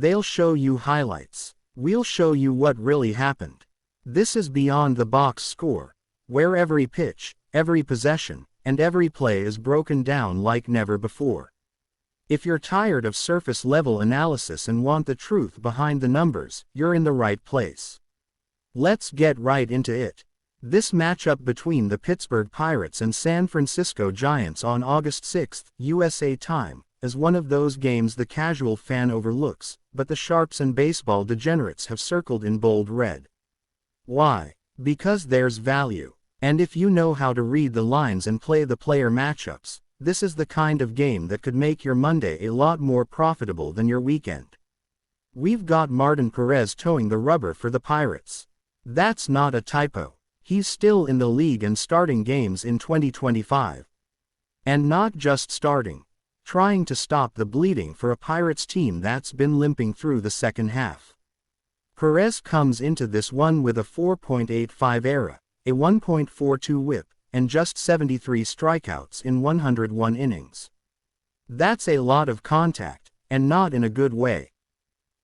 They'll show you highlights. We'll show you what really happened. This is beyond the box score, where every pitch, every possession, and every play is broken down like never before. If you're tired of surface-level analysis and want the truth behind the numbers, you're in the right place. Let's get right into it. This matchup between the Pittsburgh Pirates and San Francisco Giants on August 6, USA time, is one of those games the casual fan overlooks, but the sharps and baseball degenerates have circled in bold red. Why? Because there's value. And if you know how to read the lines and play the player matchups, this is the kind of game that could make your Monday a lot more profitable than your weekend. We've got Martin Perez towing the rubber for the Pirates. That's not a typo. He's still in the league and starting games in 2025. And not just starting. Trying to stop the bleeding for a Pirates team that's been limping through the second half. Perez comes into this one with a 4.85 ERA, a 1.42 WHIP, and just 73 strikeouts in 101 innings. That's a lot of contact, and not in a good way.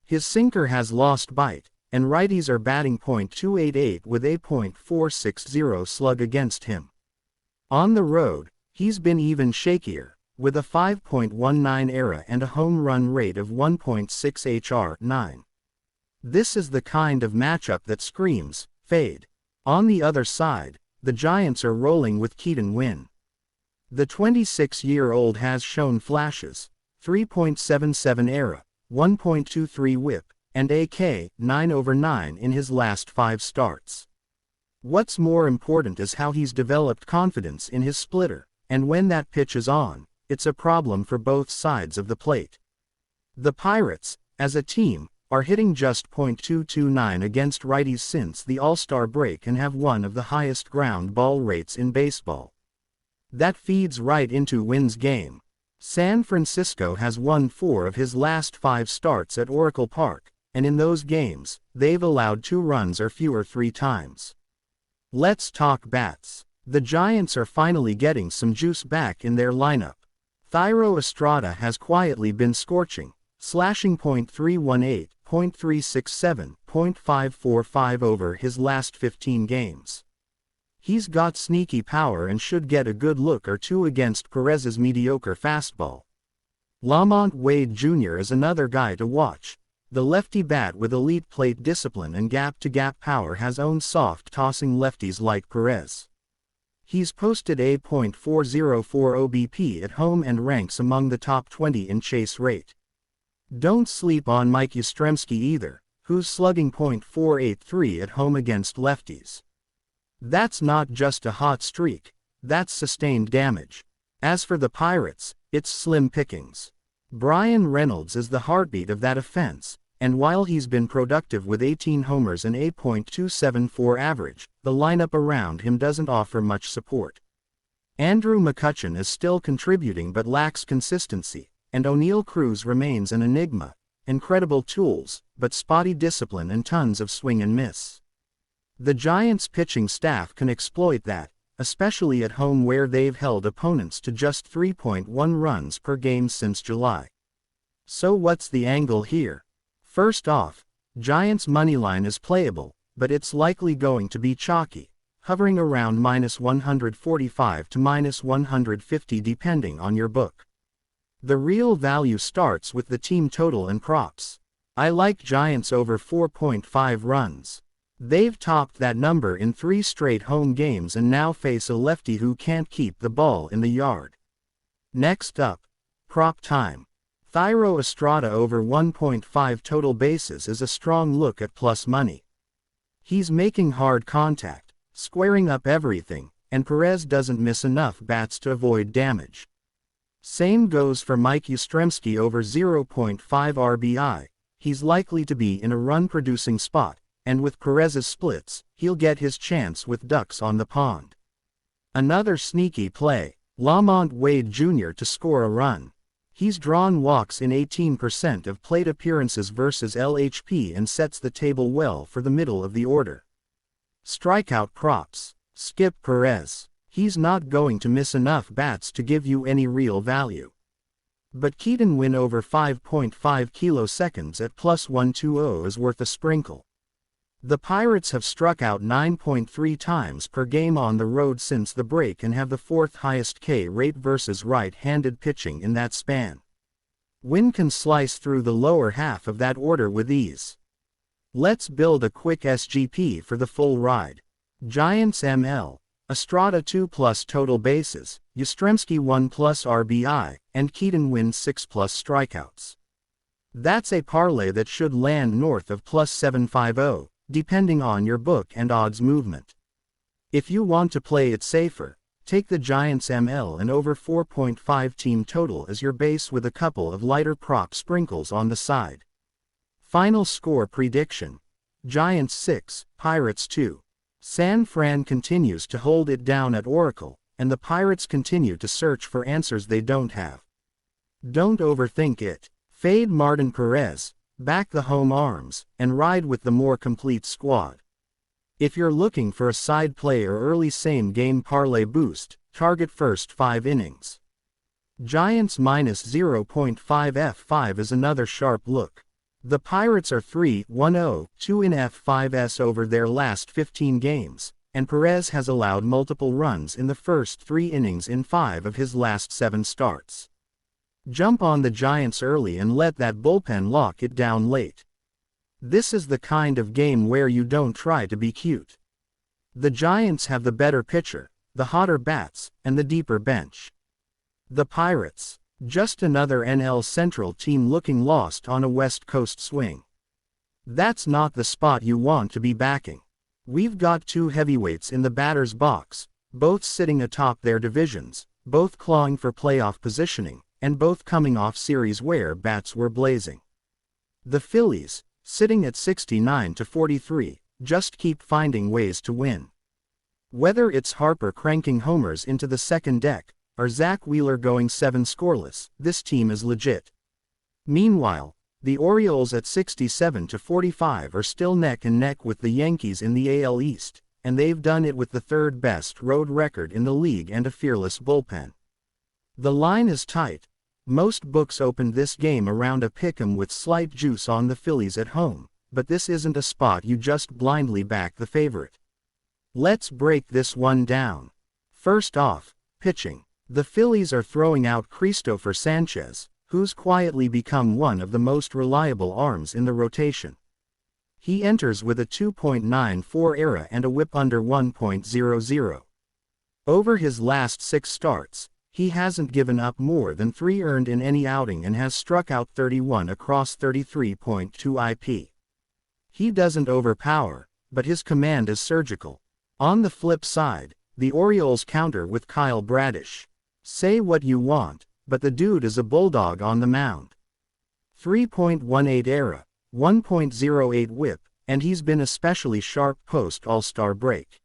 His sinker has lost bite, and righties are batting .288 with a .460 slug against him. On the road, he's been even shakier, with a 5.19 ERA and a home run rate of 1.6 HR9. This is the kind of matchup that screams, fade. On the other side, the Giants are rolling with Keaton Winn. The 26-year-old has shown flashes, 3.77 ERA, 1.23 WHIP, and a K9/9 in his last 5 starts. What's more important is how he's developed confidence in his splitter, and when that pitch is on, it's a problem for both sides of the plate. The Pirates, as a team, are hitting just .229 against righties since the All-Star break and have one of the highest ground ball rates in baseball. That feeds right into Winn's game. San Francisco has won 4 of his last 5 starts at Oracle Park, and in those games, they've allowed 2 runs or fewer 3 times. Let's talk bats. The Giants are finally getting some juice back in their lineup. Thairo Estrada has quietly been scorching, slashing .318, .367, .545 over his last 15 games. He's got sneaky power and should get a good look or two against Perez's mediocre fastball. Lamont Wade Jr. is another guy to watch. The lefty bat with elite plate discipline and gap-to-gap power has owned soft-tossing lefties like Perez. He's posted a .404 OBP at home and ranks among the top 20 in chase rate. Don't sleep on Mike Yastrzemski either, who's slugging .483 at home against lefties. That's not just a hot streak, that's sustained damage. As for the Pirates, it's slim pickings. Brian Reynolds is the heartbeat of that offense, and while he's been productive with 18 homers and a .274 average, the lineup around him doesn't offer much support. Andrew McCutchen is still contributing but lacks consistency, and O'Neal Cruz remains an enigma. Incredible tools, but spotty discipline and tons of swing and miss. The Giants' pitching staff can exploit that, especially at home where they've held opponents to just 3.1 runs per game since July. So what's the angle here? First off, Giants' moneyline is playable, but it's likely going to be chalky, hovering around -145 to -150 depending on your book. The real value starts with the team total and props. I like Giants over 4.5 runs. They've topped that number in 3 straight home games and now face a lefty who can't keep the ball in the yard. Next up, prop time. Thairo Estrada over 1.5 total bases is a strong look at plus money. He's making hard contact, squaring up everything, and Perez doesn't miss enough bats to avoid damage. Same goes for Mike Yastrzemski over 0.5 RBI. He's likely to be in a run-producing spot, and with Perez's splits, he'll get his chance with ducks on the pond. Another sneaky play, Lamont Wade Jr. to score a run. He's drawn walks in 18% of plate appearances versus LHP and sets the table well for the middle of the order. Strikeout props. Skip Perez. He's not going to miss enough bats to give you any real value. But Keaton win over 5.5 kiloseconds at plus 120 is worth a sprinkle. The Pirates have struck out 9.3 times per game on the road since the break and have the fourth highest K rate versus right-handed pitching in that span. Win can slice through the lower half of that order with ease. Let's build a quick SGP for the full ride. Giants ML, Estrada 2 plus total bases, Yastrzemski 1 plus RBI, and Keaton wins 6 plus strikeouts. That's a parlay that should land north of plus 750, depending on your book and odds movement. If you want to play it safer, take the Giants ML and over 4.5 team total as your base with a couple of lighter prop sprinkles on the side. Final score prediction: Giants 6, Pirates 2. San Fran continues to hold it down at Oracle, and the Pirates continue to search for answers they don't have. Don't overthink it. Fade Martin Perez, back the home arms, and ride with the more complete squad. If you're looking for a side play or early same-game parlay boost, target first 5 innings. Giants minus 0.5 F5 is another sharp look. The Pirates are 3-1-0-2 in F5s over their last 15 games, and Perez has allowed multiple runs in the first 3 innings in 5 of his last 7 starts. Jump on the Giants early and let that bullpen lock it down late. This is the kind of game where you don't try to be cute. The Giants have the better pitcher, the hotter bats, and the deeper bench. The Pirates, just another NL Central team looking lost on a West Coast swing. That's not the spot you want to be backing. We've got 2 heavyweights in the batter's box, both sitting atop their divisions, both clawing for playoff positioning, and both coming off series where bats were blazing. The Phillies, sitting at 69-43, just keep finding ways to win. Whether it's Harper cranking homers into the second deck, or Zach Wheeler going 7 scoreless, this team is legit. Meanwhile, the Orioles at 67-45 are still neck and neck with the Yankees in the AL East, and they've done it with the third best road record in the league and a fearless bullpen. The line is tight. Most books opened this game around a pick'em with slight juice on the Phillies at home, but this isn't a spot you just blindly back the favorite. Let's break this one down. First off, pitching. The Phillies are throwing out Christopher Sanchez, who's quietly become one of the most reliable arms in the rotation. He enters with a 2.94 ERA and a whip under 1.00. Over his last 6 starts, he hasn't given up more than 3 earned in any outing and has struck out 31 across 33.2 IP. He doesn't overpower, but his command is surgical. On the flip side, the Orioles counter with Kyle Bradish. Say what you want, but the dude is a bulldog on the mound. 3.18 ERA, 1.08 whip, and he's been especially sharp post All-Star break.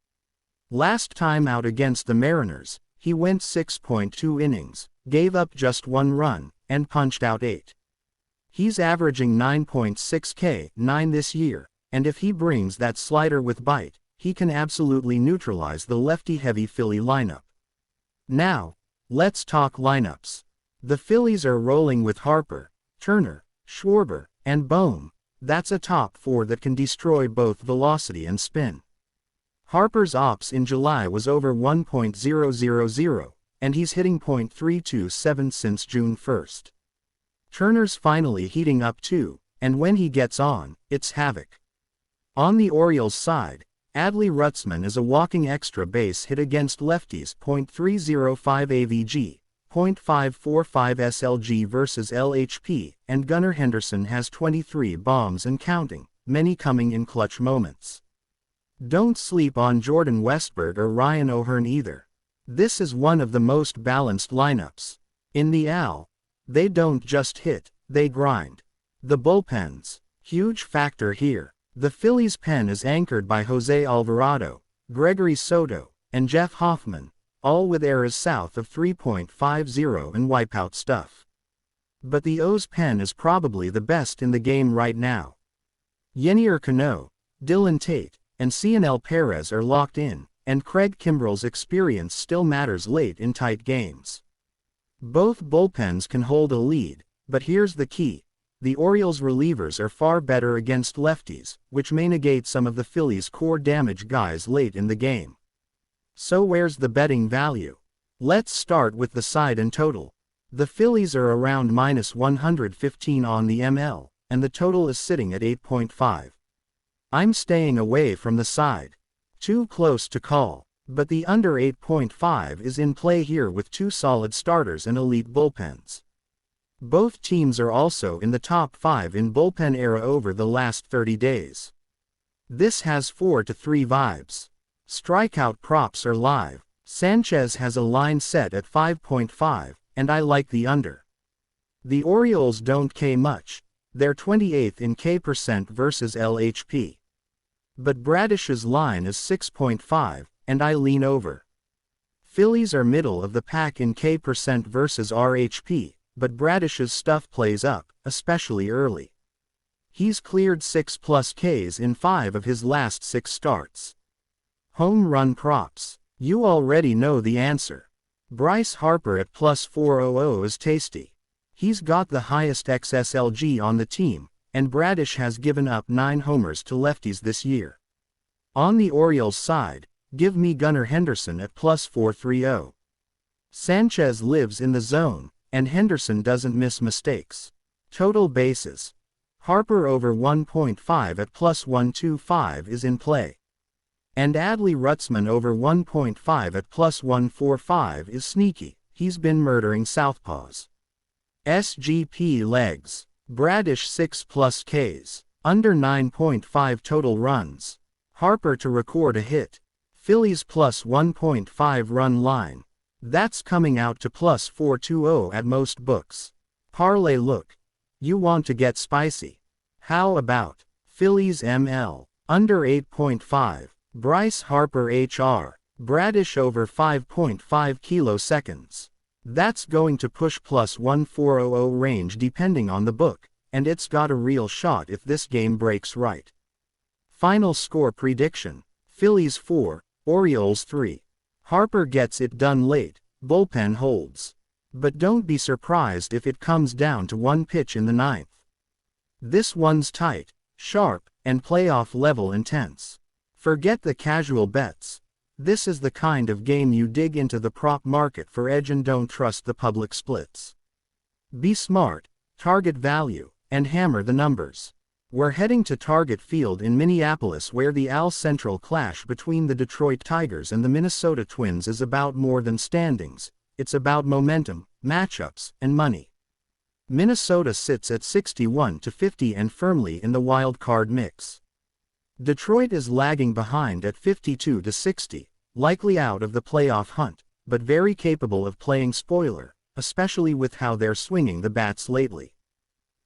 Last time out against the Mariners, he went 6.2 innings, gave up just 1 run, and punched out 8. He's averaging 9.6 K9 this year, and if he brings that slider with bite, he can absolutely neutralize the lefty-heavy Philly lineup. Now, let's talk lineups. The Phillies are rolling with Harper, Turner, Schwarber, and Bohm. That's a top 4 that can destroy both velocity and spin. Harper's OPS in July was over 1.000, and he's hitting .327 since June 1st. Turner's finally heating up too, and when he gets on, it's havoc. On the Orioles side, Adley Rutzman is a walking extra base hit against lefties. .305 AVG, .545 SLG versus LHP, and Gunnar Henderson has 23 bombs and counting, many coming in clutch moments. Don't sleep on Jordan Westburg or Ryan O'Hearn either. This is one of the most balanced lineups. In the AL, they don't just hit, they grind. The bullpens, huge factor here. The Phillies' pen is anchored by Jose Alvarado, Gregory Soto, and Jeff Hoffman, all with errors south of 3.50 and wipeout stuff. But the O's pen is probably the best in the game right now. Yenier Cano, Dylan Tate, and Cionel Perez are locked in, and Craig Kimbrell's experience still matters late in tight games. Both bullpens can hold a lead, but here's the key. The Orioles' relievers are far better against lefties, which may negate some of the Phillies' core damage guys late in the game. So where's the betting value? Let's start with the side and total. The Phillies are around -115 on the ML, and the total is sitting at 8.5. I'm staying away from the side. Too close to call, but the under 8.5 is in play here with two solid starters and elite bullpens. Both teams are also in the top 5 in bullpen era over the last 30 days. This has 4-3 vibes. Strikeout props are live. Sanchez has a line set at 5.5, and I like the under. The Orioles don't K much. They're 28th in K% versus LHP. But Bradish's line is 6.5, and I lean over. Phillies are middle of the pack in K% versus RHP, but Bradish's stuff plays up, especially early. He's cleared 6+ Ks in 5 of his last 6 starts. Home run props. You already know the answer. Bryce Harper at +400 is tasty. He's got the highest XSLG on the team, and Bradish has given up 9 homers to lefties this year. On the Orioles side, give me Gunnar Henderson at +430. Sanchez lives in the zone, and Henderson doesn't miss mistakes. Total bases. Harper over 1.5 at +125 is in play. And Adley Rutzman over 1.5 at +145 is sneaky. He's been murdering southpaws. SGP legs. Bradish 6+ Ks. Under 9.5 total runs. Harper to record a hit. Phillies +1.5 run line. That's coming out to +420 at most books. Parlay look. You want to get spicy. How about Phillies ML? Under 8.5. Bryce Harper HR. Bradish over 5.5 kiloseconds. That's going to push +1400 range depending on the book, and it's got a real shot if this game breaks right. Final score prediction. Phillies 4, Orioles 3. Harper gets it done late, bullpen holds. But don't be surprised if it comes down to one pitch in the 9th. This one's tight, sharp, and playoff level intense. Forget the casual bets. This is the kind of game you dig into the prop market for edge and don't trust the public splits. Be smart, target value, and hammer the numbers. We're heading to Target Field in Minneapolis where the Al Central clash between the Detroit Tigers and the Minnesota Twins is about more than standings, it's about momentum, matchups, and money. Minnesota sits at 61-50 and firmly in the wild card mix. Detroit is lagging behind at 52-60, likely out of the playoff hunt, but very capable of playing spoiler, especially with how they're swinging the bats lately.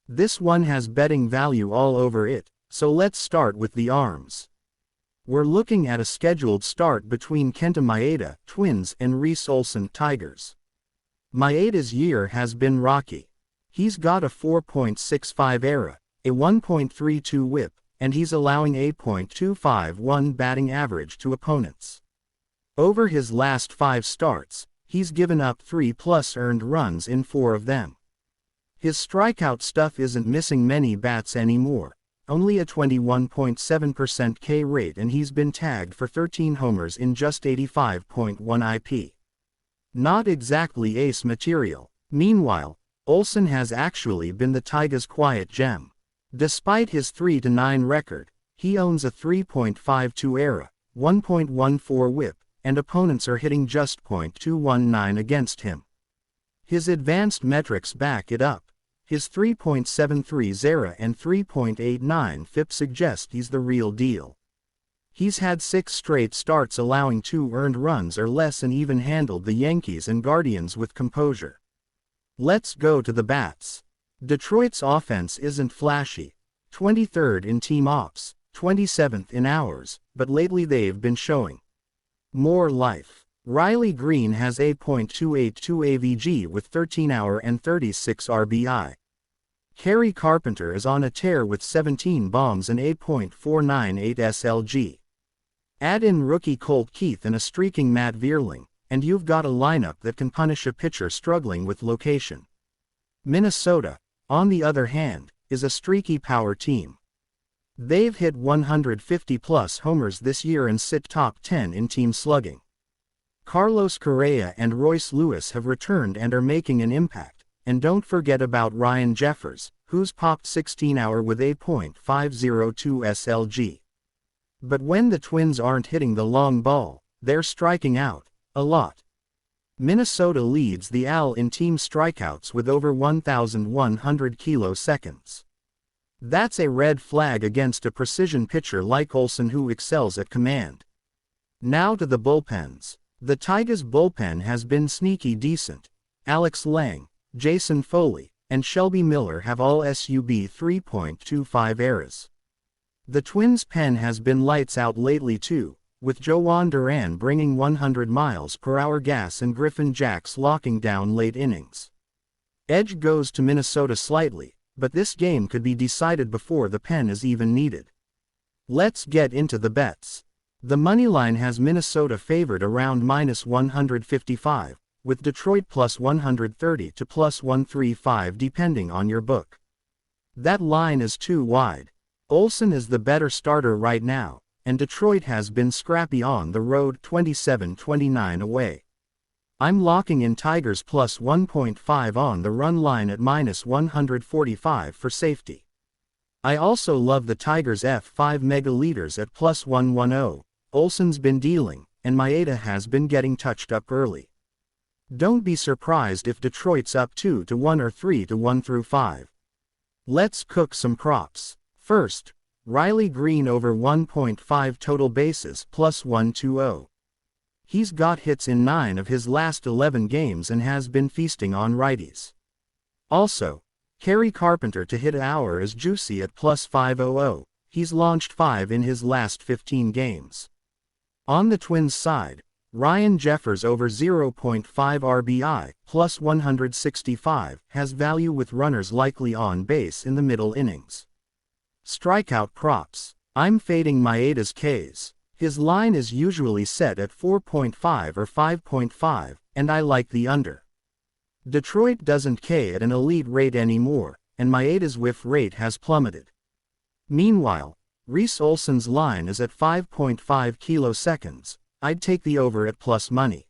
This one has betting value all over it, so let's start with the arms. We're looking at a scheduled start between Kenta Maeda, Twins, and Reese Olson, Tigers. Maeda's year has been rocky. He's got a 4.65 ERA, a 1.32 WHIP, and he's allowing 8.251 batting average to opponents. Over his last 5 starts, he's given up 3+ earned runs in 4 of them. His strikeout stuff isn't missing many bats anymore, only a 21.7% K rate, and he's been tagged for 13 homers in just 85.1 IP. Not exactly ace material. Meanwhile, Olson has actually been the Tigers' quiet gem. Despite his 3-9 record, he owns a 3.52 ERA, 1.14 WHIP, and opponents are hitting just .219 against him. His advanced metrics back it up. His 3.73 ERA and 3.89 FIP suggest he's the real deal. He's had 6 straight starts allowing 2 earned runs or less and even handled the Yankees and Guardians with composure. Let's go to the bats. Detroit's offense isn't flashy. 23rd in team ops, 27th in hours, but lately they've been showing more life. Riley Green has a .282 AVG with 13 hour and 36 RBI. Kerry Carpenter is on a tear with 17 bombs and 8.498 SLG. Add in rookie Colt Keith and a streaking Matt Vierling, and you've got a lineup that can punish a pitcher struggling with location. Minnesota, on the other hand, is a streaky power team. They've hit 150-plus homers this year and sit top 10 in team slugging. Carlos Correa and Royce Lewis have returned and are making an impact, and don't forget about Ryan Jeffers, who's popped 16-hour with a .502 SLG. But when the Twins aren't hitting the long ball, they're striking out a lot. Minnesota leads the AL in team strikeouts with over 1,100 kiloseconds. That's a red flag against a precision pitcher like Olson who excels at command. Now to the bullpens. The Tigers bullpen has been sneaky decent. Alex Lang, Jason Foley, and Shelby Miller have all sub 3.25 ERAs. The Twins' pen has been lights out lately too, with Joan Duran bringing 100 miles per hour gas and Griffin Jax locking down late innings. Edge goes to Minnesota slightly, but this game could be decided before the pen is even needed. Let's get into the bets. The moneyline has Minnesota favored around -155, with Detroit plus 130 to plus 135 depending on your book. That line is too wide. Olson is the better starter right now, and Detroit has been scrappy on the road 27-29 away. I'm locking in Tigers plus 1.5 on the run line at -145 for safety. I also love the Tigers F5 mega leaders at plus 110. Olson's been dealing, and Maeda has been getting touched up early. Don't be surprised if Detroit's up 2-1 or 3-1 through 5. Let's cook some props. First, Riley Green over 1.5 total bases plus 120. He's got hits in 9 of his last 11 games and has been feasting on righties. Also, Kerry Carpenter to hit an hour is juicy at plus 500. He's launched 5 in his last 15 games. On the Twins side, Ryan Jeffers over 0.5 RBI plus 165 has value with runners likely on base in the middle innings. Strikeout props. I'm fading Maeda's Ks. His line is usually set at 4.5 or 5.5, and I like the under. Detroit doesn't K at an elite rate anymore, and Maeda's whiff rate has plummeted. Meanwhile, Reese Olson's line is at 5.5 kiloseconds. I'd take the over at plus money.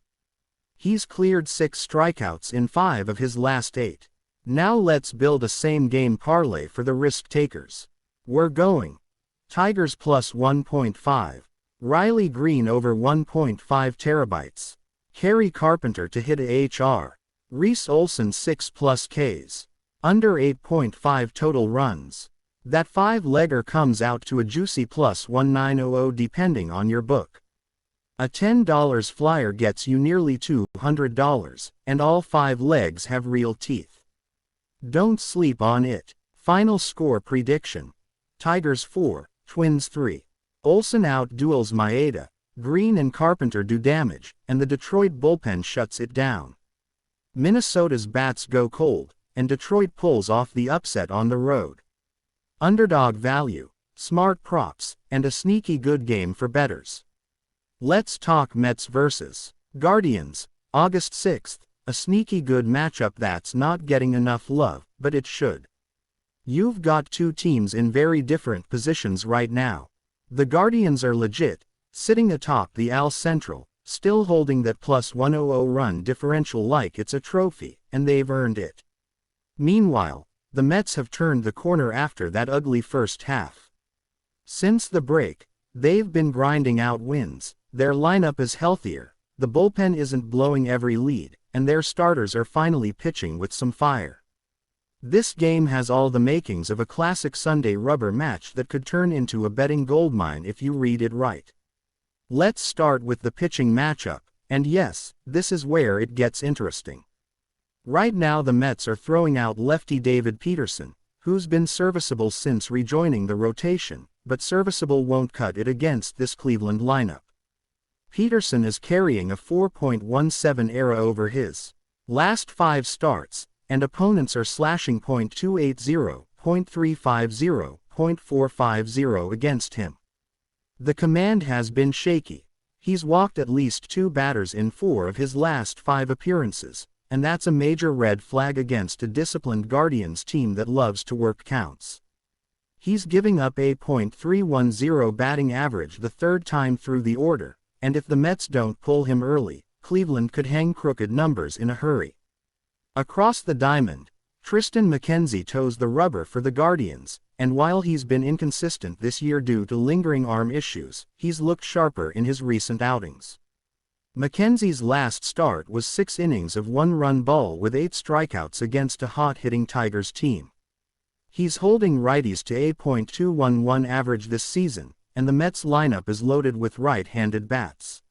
He's cleared 6 strikeouts in 5 of his last 8. Now let's build a same-game parlay for the risk takers. We're going Tigers plus 1.5. Riley Green over 1.5 terabytes. Kerry Carpenter to hit a HR. Reese Olson 6 plus Ks. Under 8.5 total runs. That 5-legger comes out to a juicy plus 1900 depending on your book. A $10 flyer gets you nearly $200, and all 5 legs have real teeth. Don't sleep on it. Final score prediction. Tigers 4, Twins 3. Olson outduels Maeda, Green and Carpenter do damage, and the Detroit bullpen shuts it down. Minnesota's bats go cold, and Detroit pulls off the upset on the road. Underdog value, smart props, and a sneaky good game for bettors. Let's talk Mets vs. Guardians, August 6th, a sneaky good matchup that's not getting enough love, but it should. You've got 2 teams in very different positions right now. The Guardians are legit, sitting atop the AL Central, still holding that plus 100 run differential like it's a trophy, and they've earned it. Meanwhile, the Mets have turned the corner after that ugly first half. Since the break, they've been grinding out wins, their lineup is healthier, the bullpen isn't blowing every lead, and their starters are finally pitching with some fire. This game has all the makings of a classic Sunday rubber match that could turn into a betting goldmine if you read it right. Let's start with the pitching matchup, and yes, this is where it gets interesting. Right now the Mets are throwing out lefty David Peterson, who's been serviceable since rejoining the rotation, but serviceable won't cut it against this Cleveland lineup. Peterson is carrying a 4.17 ERA over his last 5 starts, and opponents are slashing .280, .350, .450 against him. The command has been shaky. He's walked at least 2 batters in 4 of his last 5 appearances, and that's a major red flag against a disciplined Guardians team that loves to work counts. He's giving up a .310 batting average the 3rd time through the order, and if the Mets don't pull him early, Cleveland could hang crooked numbers in a hurry. Across the diamond, Tristan McKenzie toes the rubber for the Guardians, and while he's been inconsistent this year due to lingering arm issues, he's looked sharper in his recent outings. McKenzie's last start was 6 innings of 1-run ball with 8 strikeouts against a hot-hitting Tigers team. He's holding righties to a .211 average this season, and the Mets lineup is loaded with right-handed bats.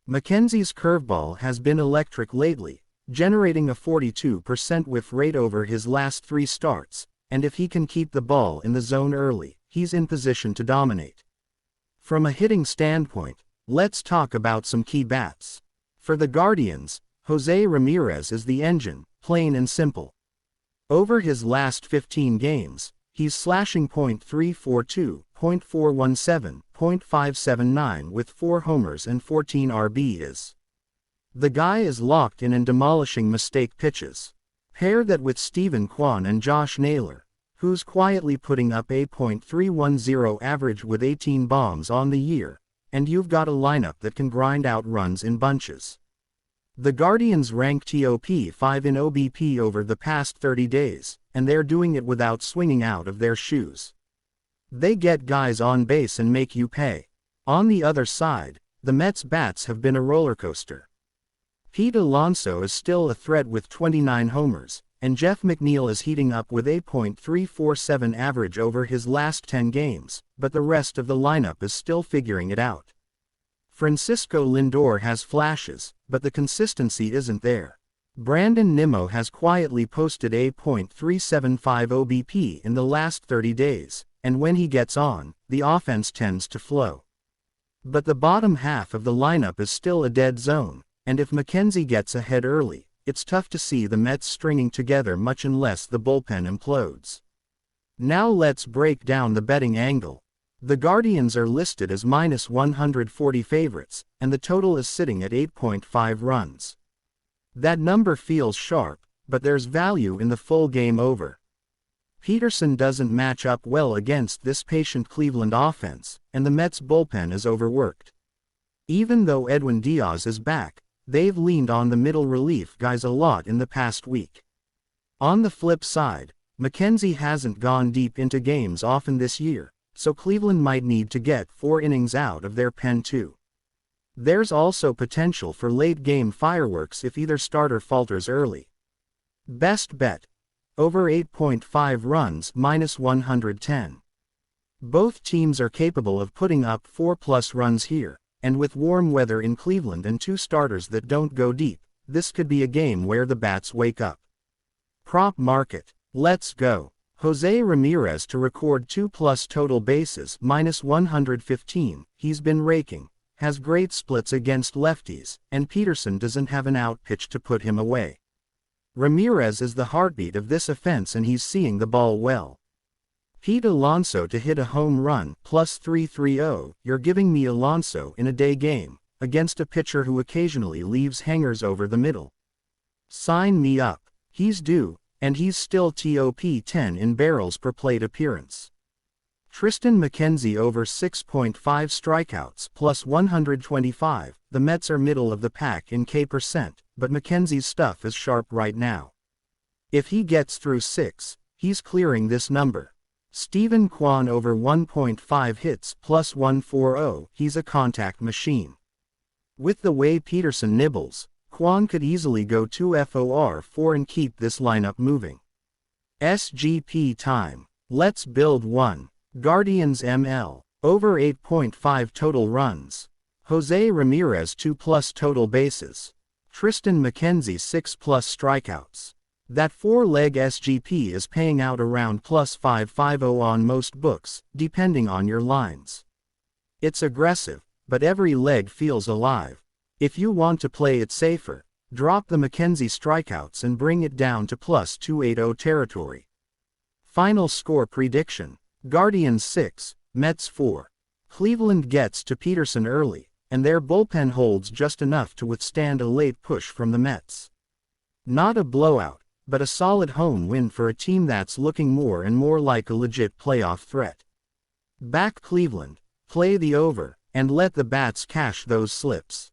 McKenzie's curveball has been electric lately, generating a 42% whiff rate over his last 3 starts, and if he can keep the ball in the zone early, he's in position to dominate. From a hitting standpoint, let's talk about some key bats. For the Guardians, Jose Ramirez is the engine, plain and simple. Over his last 15 games, he's slashing .342, .417, .579 with 4 homers and 14 RBIs. The guy is locked in and demolishing mistake pitches. Pair that with Stephen Kwan and Josh Naylor, who's quietly putting up a .310 average with 18 bombs on the year, and you've got a lineup that can grind out runs in bunches. The Guardians rank top 5 in OBP over the past 30 days, and they're doing it without swinging out of their shoes. They get guys on base and make you pay. On the other side, the Mets' bats have been a roller coaster. Pete Alonso is still a threat with 29 homers, and Jeff McNeil is heating up with a .347 average over his last 10 games, but the rest of the lineup is still figuring it out. Francisco Lindor has flashes, but the consistency isn't there. Brandon Nimmo has quietly posted a .375 OBP in the last 30 days, and when he gets on, the offense tends to flow. But the bottom half of the lineup is still a dead zone, and if McKenzie gets ahead early, it's tough to see the Mets stringing together much unless the bullpen implodes. Now let's break down the betting angle. The Guardians are listed as -140 favorites, and the total is sitting at 8.5 runs. That number feels sharp, but there's value in the full game over. Peterson doesn't match up well against this patient Cleveland offense, and the Mets bullpen is overworked. Even though Edwin Diaz is back, they've leaned on the middle relief guys a lot in the past week. On the flip side, McKenzie hasn't gone deep into games often this year, so Cleveland might need to get 4 innings out of their pen too. There's also potential for late-game fireworks if either starter falters early. Best bet: over 8.5 runs -110. Both teams are capable of putting up 4+ runs here, and with warm weather in Cleveland and 2 starters that don't go deep, this could be a game where the bats wake up. Prop market: let's go. Jose Ramirez to record 2+ total bases -115, he's been raking, has great splits against lefties, and Peterson doesn't have an out pitch to put him away. Ramirez is the heartbeat of this offense and he's seeing the ball well. Pete Alonso to hit a home run +330, you're giving me Alonso in a day game, against a pitcher who occasionally leaves hangers over the middle. Sign me up. He's due, and he's still top 10 in barrels per plate appearance. Tristan McKenzie over 6.5 strikeouts +125, the Mets are middle of the pack in K%, but McKenzie's stuff is sharp right now. If he gets through 6, he's clearing this number. Stephen Kwan over 1.5 hits +140, he's a contact machine. With the way Peterson nibbles, Kwan could easily go 2 for 4 and keep this lineup moving. SGP time. Let's build one. Guardians ML. Over 8.5 total runs. Jose Ramirez 2+ total bases. Tristan McKenzie 6+ strikeouts. That 4-leg SGP is paying out around +550 on most books, depending on your lines. It's aggressive, but every leg feels alive. If you want to play it safer, drop the McKenzie strikeouts and bring it down to +280 territory. Final score prediction: Guardians 6, Mets 4. Cleveland gets to Peterson early, and their bullpen holds just enough to withstand a late push from the Mets. Not a blowout, but a solid home win for a team that's looking more and more like a legit playoff threat. Back Cleveland, play the over, and let the bats cash those slips.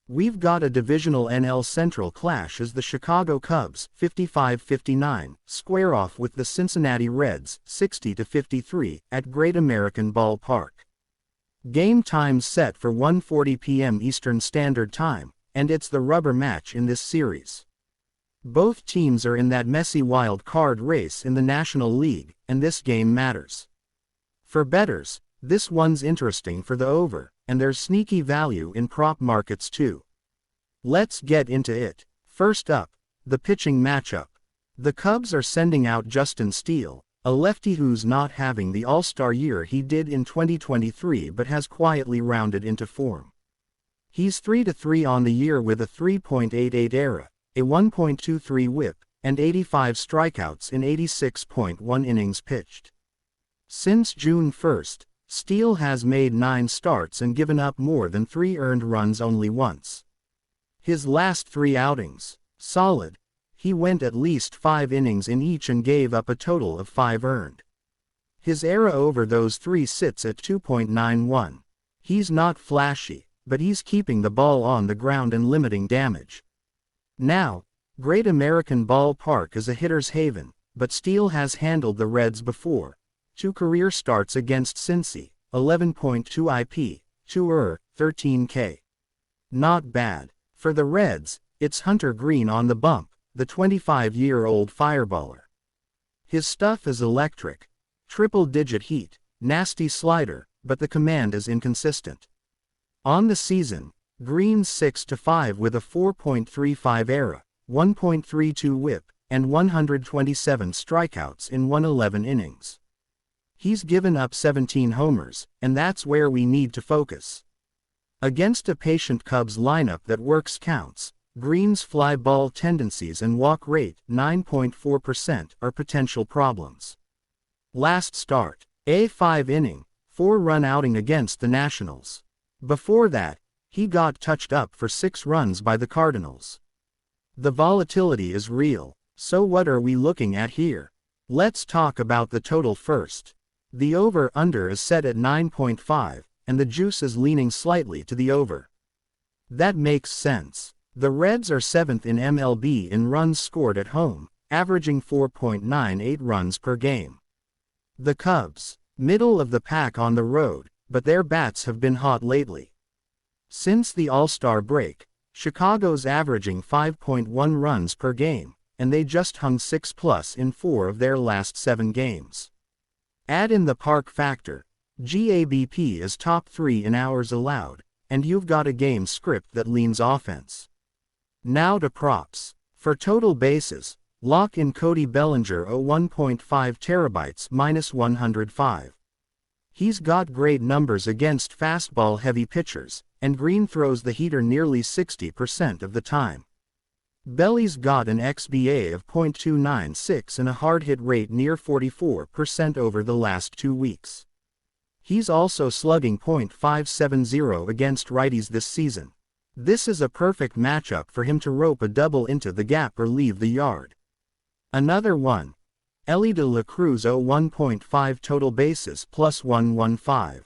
We've got a divisional NL Central clash as the Chicago Cubs, 55-59, square off with the Cincinnati Reds, 60-53, at Great American Ballpark. Game time's set for 1:40 p.m. Eastern Standard Time, and it's the rubber match in this series. Both teams are in that messy wild card race in the National League, and this game matters. For bettors, this one's interesting for the over, and there's sneaky value in prop markets too. Let's get into it. First up, the pitching matchup. The Cubs are sending out Justin Steele, a lefty who's not having the all-star year he did in 2023 but has quietly rounded into form. He's 3-3 on the year with a 3.88 ERA, a 1.23 WHIP, and 85 strikeouts in 86.1 innings pitched. Since June 1st, Steele has made 9 starts and given up more than 3 earned runs only once. His last 3 outings, solid. He went at least 5 innings in each and gave up a total of 5 earned. His ERA over those 3 sits at 2.91. He's not flashy, but he's keeping the ball on the ground and limiting damage. Now, Great American Ballpark is a hitter's haven, but Steele has handled the Reds before. 2 career starts against Cincy, 11.2 IP, 2 ER, 13 K. Not bad. For the Reds, it's Hunter Greene on the bump, the 25-year-old fireballer. His stuff is electric. Triple-digit heat, nasty slider, but the command is inconsistent. On the season, Greene's 6-5 with a 4.35 ERA, 1.32 WHIP, and 127 strikeouts in 111 innings. He's given up 17 homers, and that's where we need to focus. Against a patient Cubs lineup that works counts, Greene's fly ball tendencies and walk rate, 9.4%, are potential problems. Last start, a 5-inning, 4-run outing against the Nationals. Before that, he got touched up for 6 runs by the Cardinals. The volatility is real, so what are we looking at here? Let's talk about the total first. The over-under is set at 9.5, and the juice is leaning slightly to the over. That makes sense. The Reds are 7th in MLB in runs scored at home, averaging 4.98 runs per game. The Cubs, middle of the pack on the road, but their bats have been hot lately. Since the All-Star break, Chicago's averaging 5.1 runs per game, and they just hung 6+ in 4 of their last 7 games. Add in the park factor, GABP is top 3 in hours allowed, and you've got a game script that leans offense. Now to props. For total bases, lock in Cody Bellinger 1.5 terabytes -105. He's got great numbers against fastball-heavy pitchers, and Greene throws the heater nearly 60% of the time. Belly's got an XBA of .296 and a hard hit rate near 44% over the last 2 weeks. He's also slugging .570 against righties this season. This is a perfect matchup for him to rope a double into the gap or leave the yard. Another one. Elly de la Cruz 1.5 total bases +115.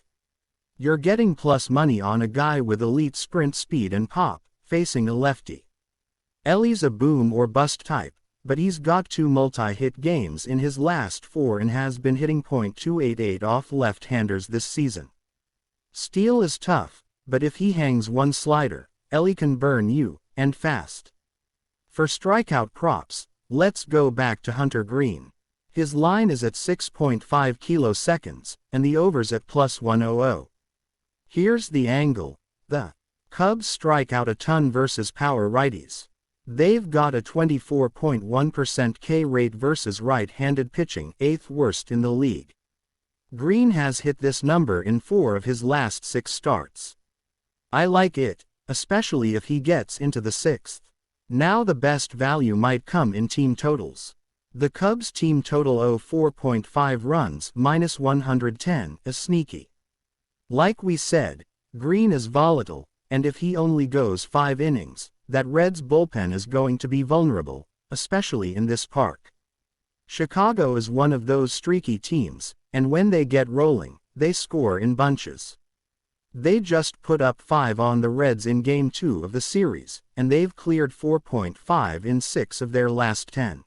You're getting plus money on a guy with elite sprint speed and pop, facing a lefty. Elly's a boom or bust type, but he's got 2 multi-hit games in his last 4 and has been hitting .288 off left-handers this season. Steele is tough, but if he hangs one slider, Elly can burn you, and fast. For strikeout props, let's go back to Hunter Greene. His line is at 6.5 kiloseconds, and the over's at +100. Here's the angle. The Cubs strike out a ton versus power righties. They've got a 24.1% K rate versus right-handed pitching, 8th worst in the league. Greene has hit this number in 4 of his last 6 starts. I like it, especially if he gets into the 6th. Now the best value might come in team totals. The Cubs team total 4.5 runs -110 is sneaky. Like we said, Green is volatile, and if he only goes 5 innings, that Reds bullpen is going to be vulnerable, especially in this park. Chicago is one of those streaky teams, and when they get rolling, they score in bunches. They just put up 5 on the Reds in Game 2 of the series, and they've cleared 4.5 in 6 of their last 10.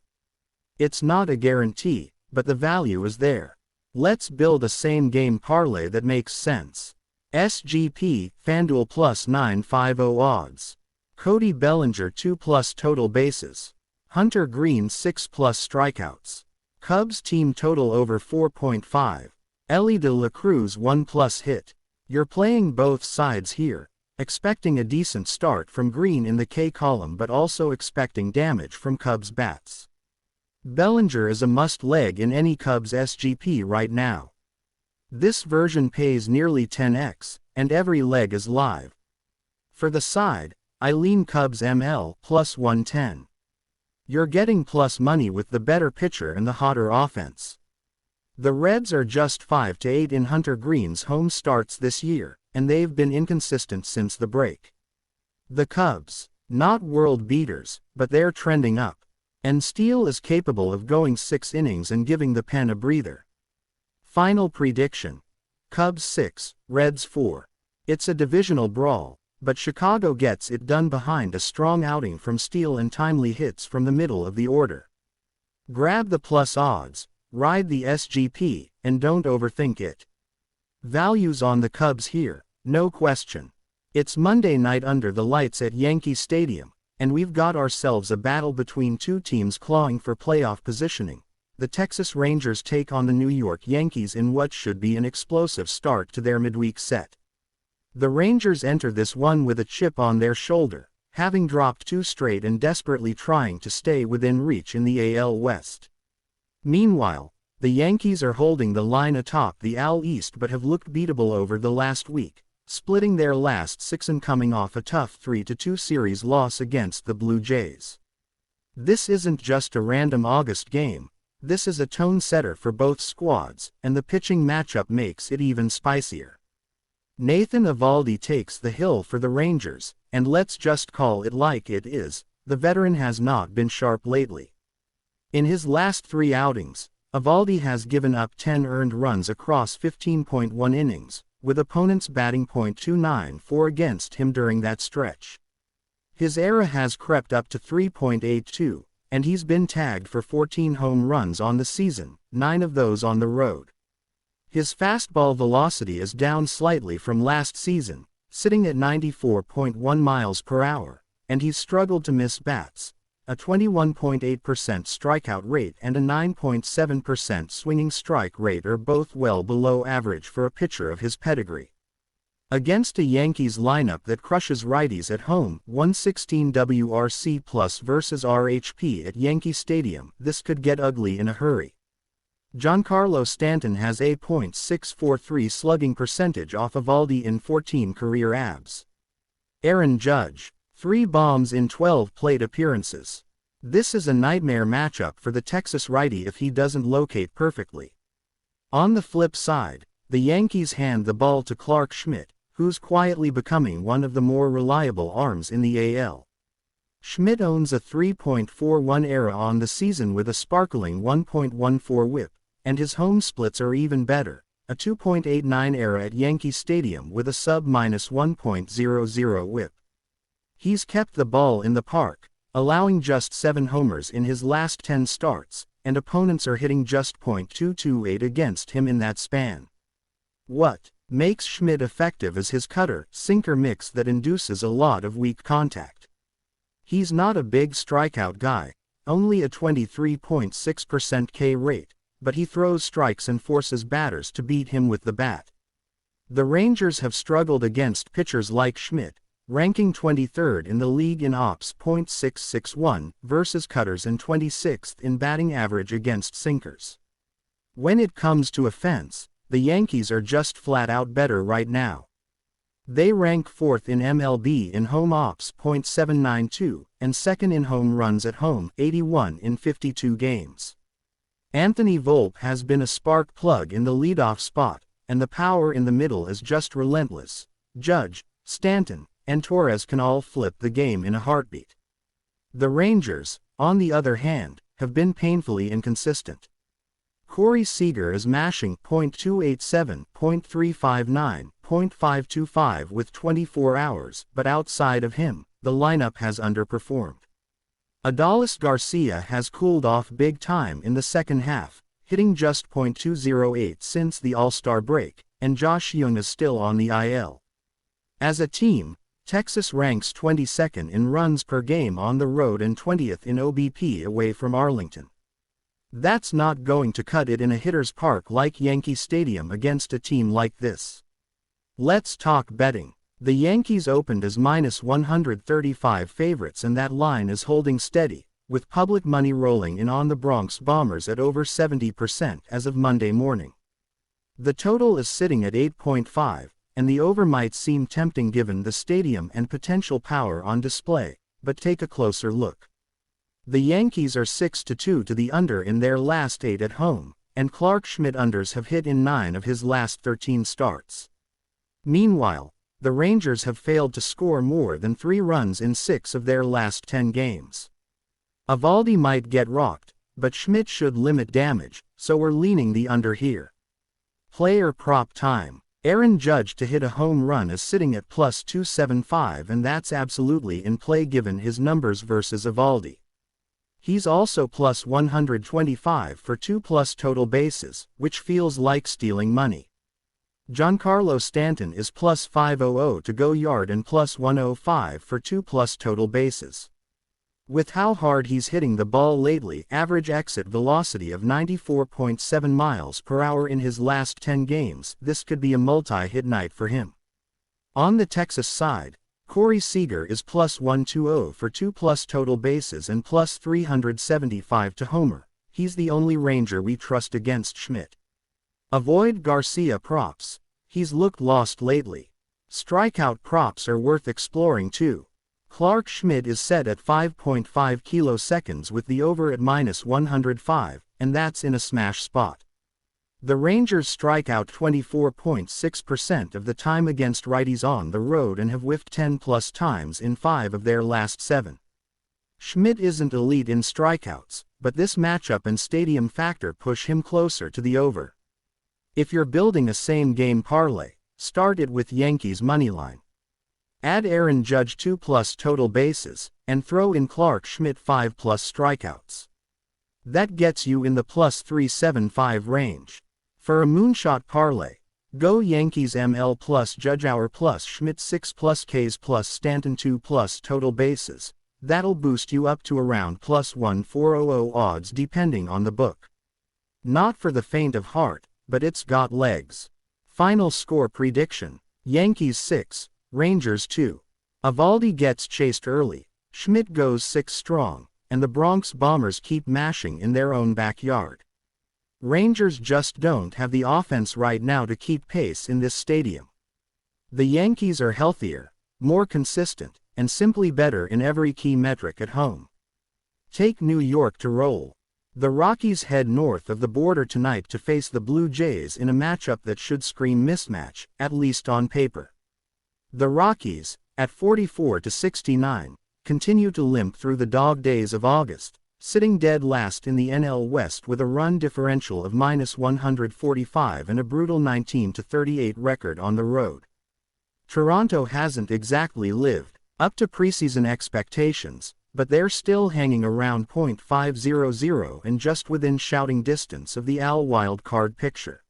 It's not a guarantee, but the value is there. Let's build a same-game parlay that makes sense. SGP, FanDuel plus 950 odds. Cody Bellinger 2+ total bases. Hunter Green 6+ strikeouts. Cubs team total over 4.5. Ellie De La Cruz 1+ hit. You're playing both sides here, expecting a decent start from Green in the K column but also expecting damage from Cubs bats. Bellinger is a must-leg in any Cubs SGP right now. This version pays nearly 10x, and every leg is live. For the side, I lean Cubs ML plus 110. You're getting plus money with the better pitcher and the hotter offense. The Reds are just 5-8 in Hunter Green's home starts this year, and they've been inconsistent since the break. The Cubs, not world beaters, but they're trending up. And Steele is capable of going 6 innings and giving the pen a breather. Final prediction. Cubs 6, Reds 4. It's a divisional brawl, but Chicago gets it done behind a strong outing from Steele and timely hits from the middle of the order. Grab the plus odds, ride the SGP, and don't overthink it. Values on the Cubs here, no question. It's Monday night under the lights at Yankee Stadium, and we've got ourselves a battle between two teams clawing for playoff positioning. The Texas Rangers take on the New York Yankees in what should be an explosive start to their midweek set. The Rangers enter this one with a chip on their shoulder, having dropped 2 straight and desperately trying to stay within reach in the AL West. Meanwhile, the Yankees are holding the line atop the AL East but have looked beatable over the last week, splitting their last 6 and coming off a tough 3-2 series loss against the Blue Jays. This isn't just a random August game, this is a tone setter for both squads, and the pitching matchup makes it even spicier. Nathan Eovaldi takes the hill for the Rangers, and let's just call it like it is, the veteran has not been sharp lately. In his last 3 outings, Eovaldi has given up 10 earned runs across 15.1 innings, with opponents batting .294 against him during that stretch. His ERA has crept up to 3.82, and he's been tagged for 14 home runs on the season, 9 of those on the road. His fastball velocity is down slightly from last season, sitting at 94.1 miles per hour, and he's struggled to miss bats. A 21.8% strikeout rate and a 9.7% swinging strike rate are both well below average for a pitcher of his pedigree. Against a Yankees lineup that crushes righties at home, 116 WRC plus versus RHP at Yankee Stadium, this could get ugly in a hurry. Giancarlo Stanton has a .643 slugging percentage off Eovaldi in 14 career abs. Aaron Judge, 3 bombs in 12 plate appearances. This is a nightmare matchup for the Texas righty if he doesn't locate perfectly. On the flip side, the Yankees hand the ball to Clark Schmidt, who's quietly becoming one of the more reliable arms in the AL. Schmidt owns a 3.41 ERA on the season with a sparkling 1.14 whip, and his home splits are even better, a 2.89 ERA at Yankee Stadium with a sub-1.00 whip. He's kept the ball in the park, allowing just 7 homers in his last 10 starts, and opponents are hitting just .228 against him in that span. What makes Schmidt effective is his cutter-sinker mix that induces a lot of weak contact. He's not a big strikeout guy, only a 23.6% K rate, but he throws strikes and forces batters to beat him with the bat. The Rangers have struggled against pitchers like Schmidt, ranking 23rd in the league in OPS .661 versus cutters and 26th in batting average against sinkers. When it comes to offense, the Yankees are just flat out better right now. They rank 4th in MLB in home ops .792, and 2nd in home runs at home, 81 in 52 games. Anthony Volpe has been a spark plug in the leadoff spot, and the power in the middle is just relentless. Judge, Stanton, and Torres can all flip the game in a heartbeat. The Rangers, on the other hand, have been painfully inconsistent. Corey Seager is mashing .287, .359, .525 with 24 hours, but outside of him, the lineup has underperformed. Adolis Garcia has cooled off big time in the second half, hitting just .208 since the All-Star break, and Josh Jung is still on the IL. As a team, Texas ranks 22nd in runs per game on the road and 20th in OBP away from Arlington. That's not going to cut it in a hitter's park like Yankee Stadium against a team like this. Let's talk betting. The Yankees opened as -135 favorites and that line is holding steady, with public money rolling in on the Bronx Bombers at over 70% as of Monday morning. The total is sitting at 8.5, and the over might seem tempting given the stadium and potential power on display, but take a closer look. The Yankees are 6-2 to the under in their last 8 at home, and Clark Schmidt unders have hit in 9 of his last 13 starts. Meanwhile, the Rangers have failed to score more than 3 runs in 6 of their last 10 games. Eovaldi might get rocked, but Schmidt should limit damage, so we're leaning the under here. Player prop time. Aaron Judge to hit a home run is sitting at +275 and that's absolutely in play given his numbers versus Eovaldi. He's also +125 for 2+ total bases, which feels like stealing money. Giancarlo Stanton is +500 to go yard and +105 for 2+ total bases. With how hard he's hitting the ball lately, average exit velocity of 94.7 miles per hour in his last 10 games, this could be a multi-hit night for him. On the Texas side, Corey Seager is +120 for 2+ total bases and +375 to homer. He's the only Ranger we trust against Schmidt. Avoid Garcia props. He's looked lost lately. Strikeout props are worth exploring too. Clark Schmidt is set at 5.5 kiloseconds with the over at -105, and that's in a smash spot. The Rangers strike out 24.6% of the time against righties on the road and have whiffed 10+ times in 5 of their last 7. Schmidt isn't elite in strikeouts, but this matchup and stadium factor push him closer to the over. If you're building a same-game parlay, start it with Yankees moneyline. Add Aaron Judge 2+ total bases, and throw in Clark Schmidt 5+ strikeouts. That gets you in the +375 range. For a moonshot parlay, go Yankees ML plus Judge Hour plus Schmidt 6+ Ks plus Stanton 2+ total bases. That'll boost you up to around +1400 odds depending on the book. Not for the faint of heart, but it's got legs. Final score prediction: Yankees 6, Rangers 2. Eovaldi gets chased early, Schmidt goes 6 strong, and the Bronx Bombers keep mashing in their own backyard. Rangers just don't have the offense right now to keep pace in this stadium. The Yankees are healthier, more consistent, and simply better in every key metric at home. Take New York to roll. The Rockies head north of the border tonight to face the Blue Jays in a matchup that should scream mismatch, at least on paper. The Rockies, at 44-69, continue to limp through the dog days of August, sitting dead last in the NL West with a run differential of -145 and a brutal 19-38 record on the road. Toronto hasn't exactly lived up to preseason expectations, but they're still hanging around .500 and just within shouting distance of the AL wildcard picture.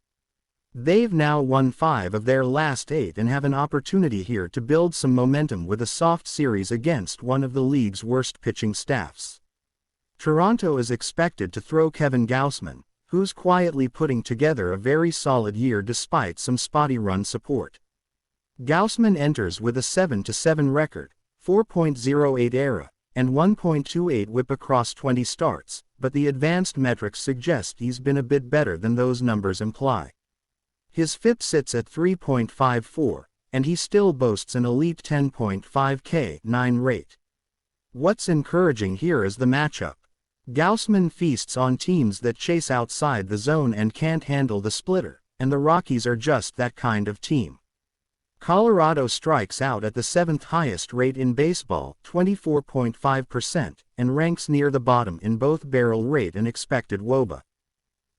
They've now won 5 of their last 8 and have an opportunity here to build some momentum with a soft series against one of the league's worst pitching staffs. Toronto is expected to throw Kevin Gausman, who's quietly putting together a very solid year despite some spotty run support. Gausman enters with a 7-7 record, 4.08 ERA, and 1.28 WHIP across 20 starts, but the advanced metrics suggest he's been a bit better than those numbers imply. His FIP sits at 3.54, and he still boasts an elite 10.5 K9 rate. What's encouraging here is the matchup. Gausman feasts on teams that chase outside the zone and can't handle the splitter, and the Rockies are just that kind of team. Colorado strikes out at the 7th highest rate in baseball, 24.5%, and ranks near the bottom in both barrel rate and expected WOBA.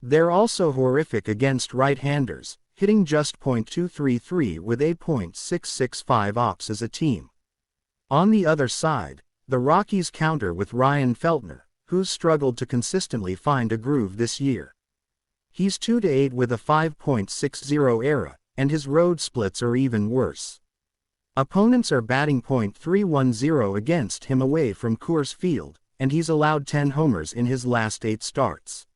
They're also horrific against right-handers, hitting just .233 with a .665 ops as a team. On the other side, the Rockies counter with Ryan Feltner, who's struggled to consistently find a groove this year. He's 2-8 with a 5.60 ERA, and his road splits are even worse. Opponents are batting .310 against him away from Coors Field, and he's allowed 10 homers in his last 8 starts.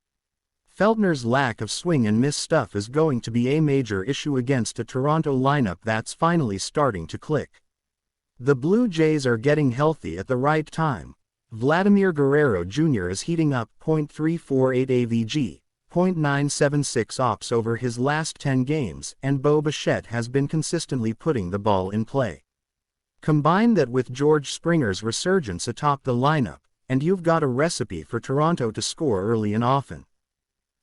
Feltner's lack of swing and miss stuff is going to be a major issue against a Toronto lineup that's finally starting to click. The Blue Jays are getting healthy at the right time. Vladimir Guerrero Jr. is heating up .348 AVG, .976 ops over his last 10 games, and Bo Bichette has been consistently putting the ball in play. Combine that with George Springer's resurgence atop the lineup, and you've got a recipe for Toronto to score early and often.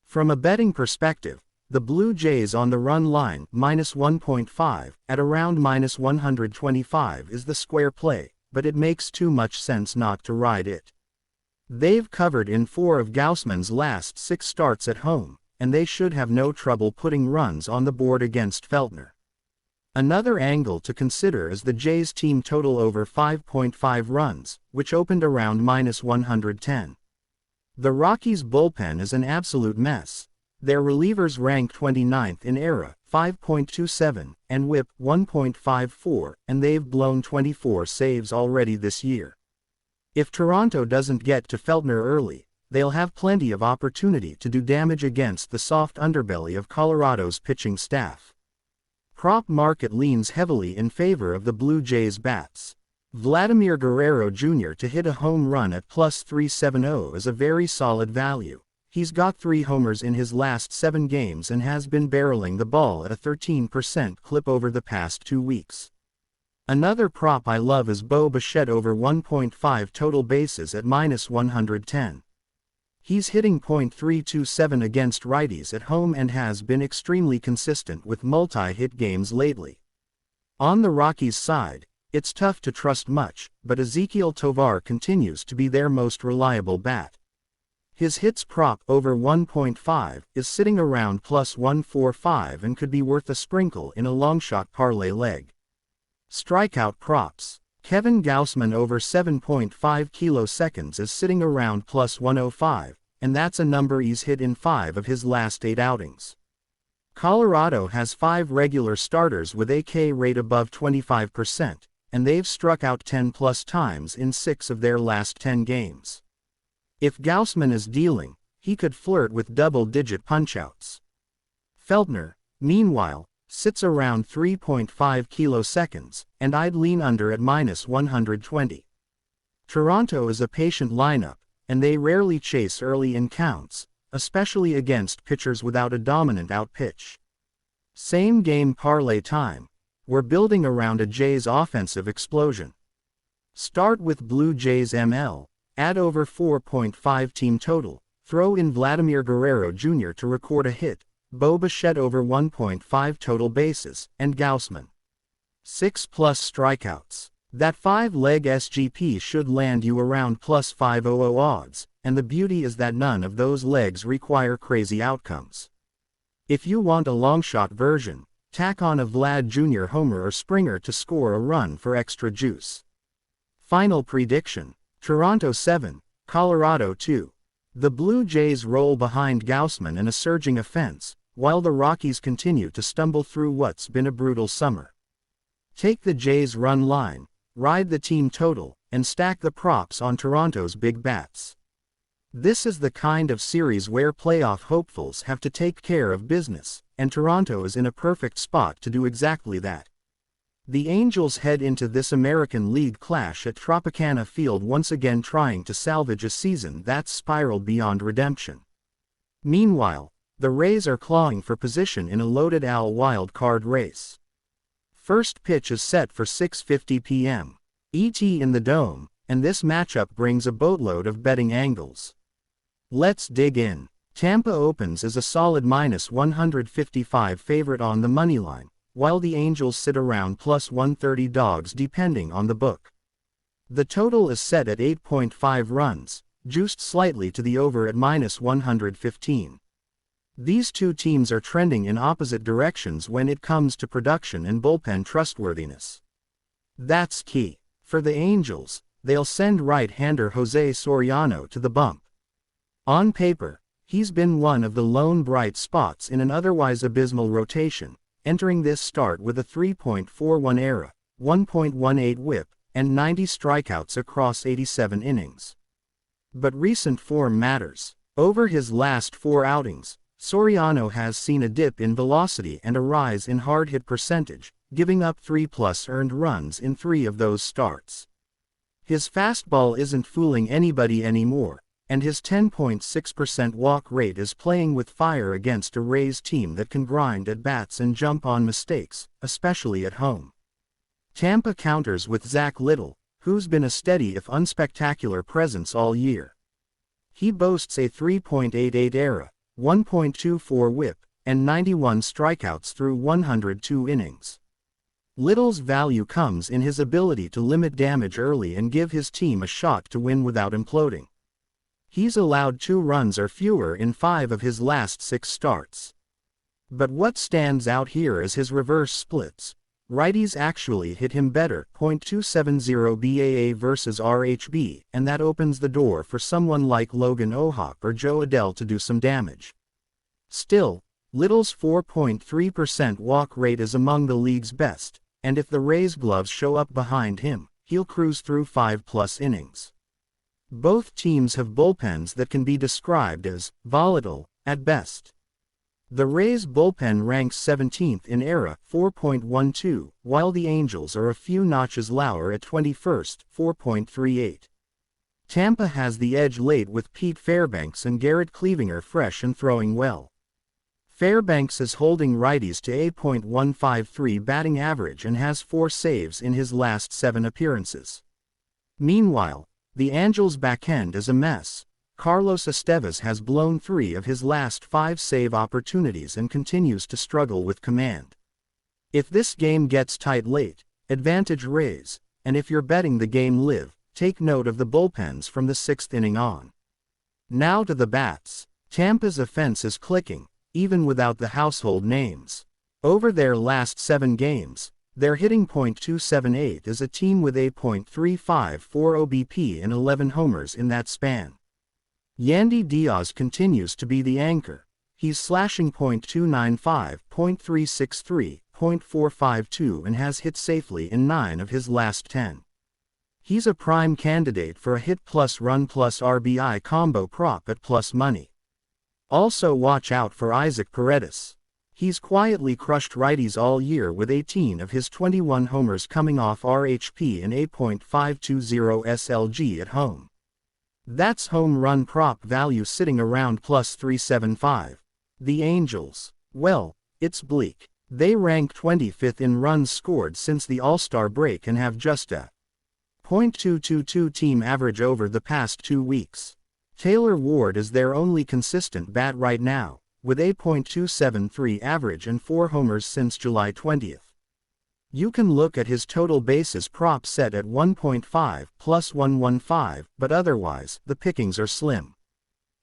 From a betting perspective, the Blue Jays on the run line, -1.5, at around -125 is the square play, but it makes too much sense not to ride it. They've covered in 4 of Gausman's last 6 starts at home, and they should have no trouble putting runs on the board against Feltner. Another angle to consider is the Jays team total over 5.5 runs, which opened around -110. The Rockies' bullpen is an absolute mess. Their relievers rank 29th in ERA, 5.27, and WHIP, 1.54, and they've blown 24 saves already this year. If Toronto doesn't get to Feltner early, they'll have plenty of opportunity to do damage against the soft underbelly of Colorado's pitching staff. Prop market leans heavily in favor of the Blue Jays bats. Vladimir Guerrero Jr. to hit a home run at +370 is a very solid value. He's got 3 homers in his last 7 games and has been barreling the ball at a 13% clip over the past 2 weeks. Another prop I love is Bo Bichette over 1.5 total bases at -110. He's hitting .327 against righties at home and has been extremely consistent with multi-hit games lately. On the Rockies' side, it's tough to trust much, but Ezequiel Tovar continues to be their most reliable bat. His hits prop over 1.5 is sitting around +145 and could be worth a sprinkle in a longshot parlay leg. Strikeout props. Kevin Gausman over 7.5 kiloseconds is sitting around +105, and that's a number he's hit in 5 of his last 8 outings. Colorado has 5 regular starters with a K rate above 25%, and they've struck out 10+ times in 6 of their last 10 games. If Gausman is dealing, he could flirt with double-digit punchouts. Feltner, meanwhile, sits around 3.5 kiloseconds, and I'd lean under at -120. Toronto is a patient lineup, and they rarely chase early in counts, especially against pitchers without a dominant outpitch. Same game parlay time. We're building around a Jays offensive explosion. Start with Blue Jays ML, add over 4.5 team total, throw in Vladimir Guerrero Jr. to record a hit, Bo Bichette over 1.5 total bases, and Gausman 6+ strikeouts. That 5-leg SGP should land you around +500 odds, and the beauty is that none of those legs require crazy outcomes. If you want a longshot version, tack on a Vlad Jr. homer or Springer to score a run for extra juice. Final prediction: Toronto 7, Colorado 2. The Blue Jays roll behind Gausman in a surging offense, while the Rockies continue to stumble through what's been a brutal summer. Take the Jays run line, ride the team total, and stack the props on Toronto's big bats. This is the kind of series where playoff hopefuls have to take care of business, and Toronto is in a perfect spot to do exactly that. The Angels head into this American League clash at Tropicana Field once again trying to salvage a season that's spiraled beyond redemption. Meanwhile, the Rays are clawing for position in a loaded AL wild card race. First pitch is set for 6:50 p.m. ET in the Dome, and this matchup brings a boatload of betting angles. Let's dig in. Tampa opens as a solid -155 favorite on the moneyline, while the Angels sit around plus 130 dogs depending on the book. The total is set at 8.5 runs, juiced slightly to the over at minus 115. These two teams are trending in opposite directions when it comes to production and bullpen trustworthiness. That's key. For the Angels, they'll send right-hander Jose Soriano to the bump. On paper, he's been one of the lone bright spots in an otherwise abysmal rotation, entering this start with a 3.41 ERA, 1.18 WHIP, and 90 strikeouts across 87 innings. But recent form matters. Over his last 4 outings, Soriano has seen a dip in velocity and a rise in hard hit percentage, giving up 3+ earned runs in 3 of those starts. His fastball isn't fooling anybody anymore, and his 10.6% walk rate is playing with fire against a Rays team that can grind at bats and jump on mistakes, especially at home. Tampa counters with Zach Littell, who's been a steady if unspectacular presence all year. He boasts a 3.88 ERA, 1.24 WHIP, and 91 strikeouts through 102 innings. Little's value comes in his ability to limit damage early and give his team a shot to win without imploding. He's allowed 2 runs or fewer in 5 of his last 6 starts. But what stands out here is his reverse splits. Righties actually hit him better, .270 BAA versus RHB, and that opens the door for someone like Logan Ohop or Joe Adell to do some damage. Still, Little's 4.3% walk rate is among the league's best, and if the Rays gloves show up behind him, he'll cruise through 5+ innings. Both teams have bullpens that can be described as volatile, at best. The Rays' bullpen ranks 17th in ERA, 4.12, while the Angels are a few notches lower at 21st, 4.38. Tampa has the edge late with Pete Fairbanks and Garrett Cleavinger fresh and throwing well. Fairbanks is holding righties to a .153 batting average and has 4 saves in his last 7 appearances. Meanwhile, the Angels' backend is a mess. Carlos Estevez has blown 3 of his last 5 save opportunities and continues to struggle with command. If this game gets tight late, advantage Rays, and if you're betting the game live, take note of the bullpens from the 6th inning on. Now to the bats. Tampa's offense is clicking, even without the household names. Over their last 7 games, they're hitting .278 as a team with a .354 OBP and 11 homers in that span. Yandy Diaz continues to be the anchor. He's slashing .295, .363, .452 and has hit safely in 9 of his last 10. He's a prime candidate for a hit plus run plus RBI combo prop at plus money. Also watch out for Isaac Paredes. He's quietly crushed righties all year with 18 of his 21 homers coming off RHP and a .520 SLG at home. That's home run prop value sitting around plus 375. The Angels, well, it's bleak. They rank 25th in runs scored since the All-Star break and have just a .222 team average over the past 2 weeks. Taylor Ward is their only consistent bat right now, with a .273 average and 4 homers since July 20th. You can look at his total bases prop set at 1.5 plus 115, but otherwise, the pickings are slim.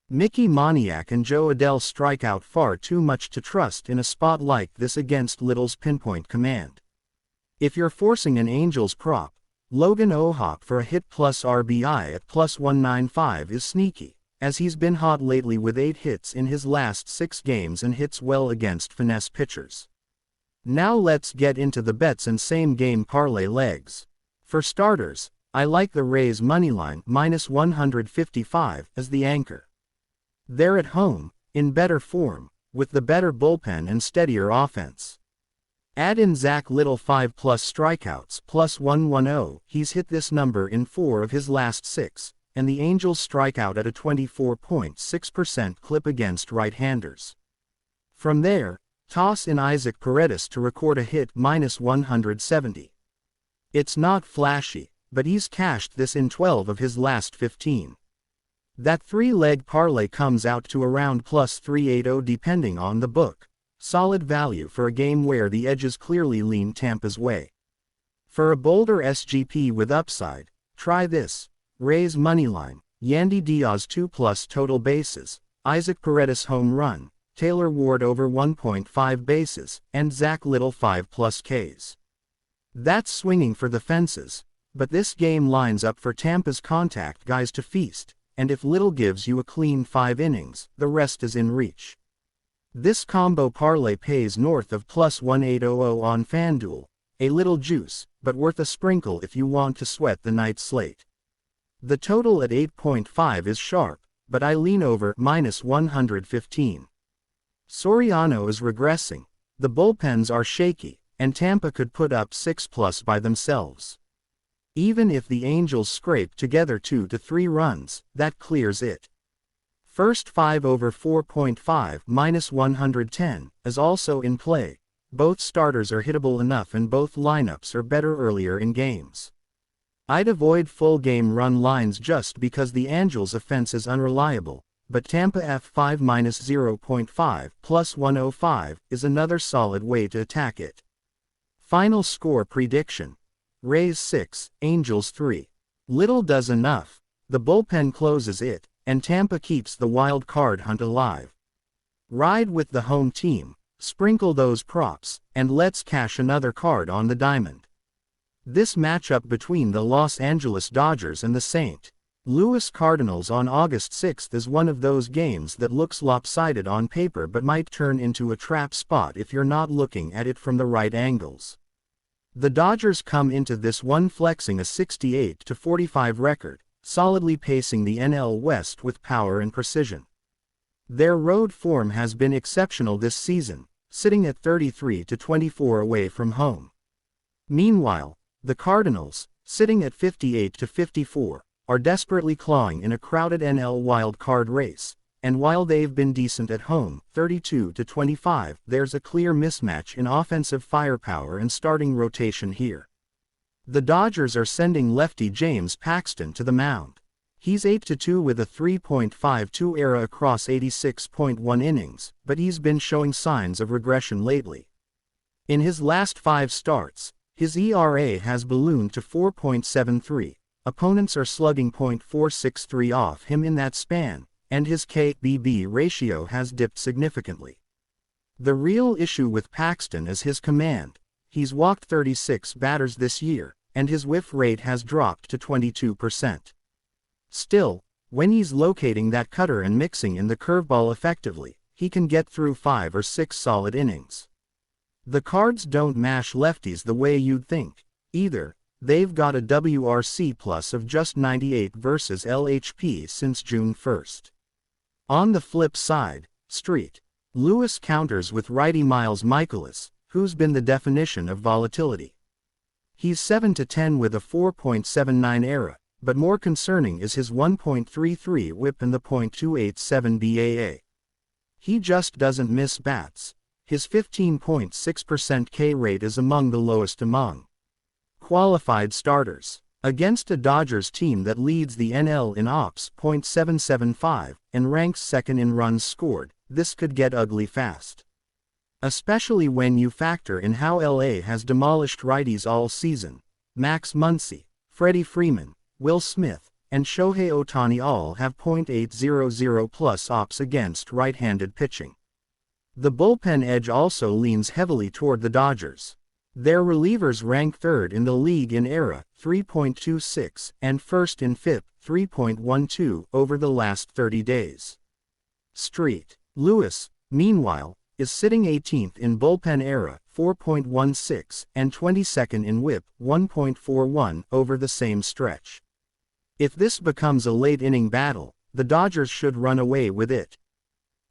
Mickey Moniak and Joe Adell strike out far too much to trust in a spot like this against Little's pinpoint command. If you're forcing an Angels prop, Logan Ohop for a hit plus RBI at plus 195 is sneaky, as he's been hot lately with 8 hits in his last 6 games and hits well against finesse pitchers. Now let's get into the bets and same-game parlay legs. For starters, I like the Rays moneyline minus 155 as the anchor. They're at home, in better form, with the better bullpen and steadier offense. Add in Zach Littell 5+ strikeouts plus 110, he's hit this number in 4 of his last 6, and the Angels strike out at a 24.6% clip against right-handers. From there, toss in Isaac Paredes to record a hit minus 170. It's not flashy, but he's cashed this in 12 of his last 15. That 3-leg parlay comes out to around plus 380 depending on the book. Solid value for a game where the edges clearly lean Tampa's way. For a bolder SGP with upside, try this. Rays moneyline, Yandy Diaz 2+ total bases, Isaac Paredes home run, Taylor Ward over 1.5 bases, and Zach Little 5+ Ks. That's swinging for the fences, but this game lines up for Tampa's contact guys to feast, and if Little gives you a clean 5 innings, the rest is in reach. This combo parlay pays north of +1800 on FanDuel, a little juice, but worth a sprinkle if you want to sweat the night slate. The total at 8.5 is sharp, but I lean over -115. Soriano is regressing, the bullpens are shaky, and Tampa could put up 6+ by themselves. Even if the Angels scrape together 2 to 3 runs, that clears it. First 5 over 4.5 -110 is also in play. Both starters are hittable enough and both lineups are better earlier in games. I'd avoid full game run lines just because the Angels' offense is unreliable, but Tampa F5 -0.5 +105 is another solid way to attack it. Final score prediction. Rays 6, Angels 3. Little does enough. The bullpen closes it, and Tampa keeps the wild card hunt alive. Ride with the home team, sprinkle those props, and let's cash another card on the diamond. This matchup between the Los Angeles Dodgers and the St. Louis Cardinals on August 6 is one of those games that looks lopsided on paper but might turn into a trap spot if you're not looking at it from the right angles. The Dodgers come into this one flexing a 68-45 record, solidly pacing the NL West with power and precision. Their road form has been exceptional this season, sitting at 33-24 away from home. Meanwhile, the Cardinals, sitting at 58-54, are desperately clawing in a crowded NL wildcard race, and while they've been decent at home, 32-25, there's a clear mismatch in offensive firepower and starting rotation here. The Dodgers are sending lefty James Paxton to the mound. He's 8-2 with a 3.52 ERA across 86.1 innings, but he's been showing signs of regression lately. In his last 5 starts, his ERA has ballooned to 4.73, opponents are slugging .463 off him in that span, and his KBB ratio has dipped significantly. The real issue with Paxton is his command. He's walked 36 batters this year, and his whiff rate has dropped to 22%. Still, when he's locating that cutter and mixing in the curveball effectively, he can get through 5 or 6 solid innings. The Cards don't mash lefties the way you'd think, either. They've got a WRC plus of just 98 versus LHP since June 1st. On the flip side, St. Louis counters with righty Miles Mikolas, who's been the definition of volatility. He's 7-10 with a 4.79 ERA, but more concerning is his 1.33 WHIP and the .287 BAA. He just doesn't miss bats. His 15.6% K rate is among the lowest among qualified starters. Against a Dodgers team that leads the NL in ops .775 and ranks second in runs scored, this could get ugly fast. Especially when you factor in how LA has demolished righties all season. Max Muncy, Freddie Freeman, Will Smith, and Shohei Ohtani all have .800 plus ops against right-handed pitching. The bullpen edge also leans heavily toward the Dodgers. Their relievers rank third in the league in ERA, 3.26, and first in FIP, 3.12, over the last 30 days. St. Louis, meanwhile, is sitting 18th in bullpen ERA, 4.16, and 22nd in WHIP, 1.41, over the same stretch. If this becomes a late-inning battle, the Dodgers should run away with it.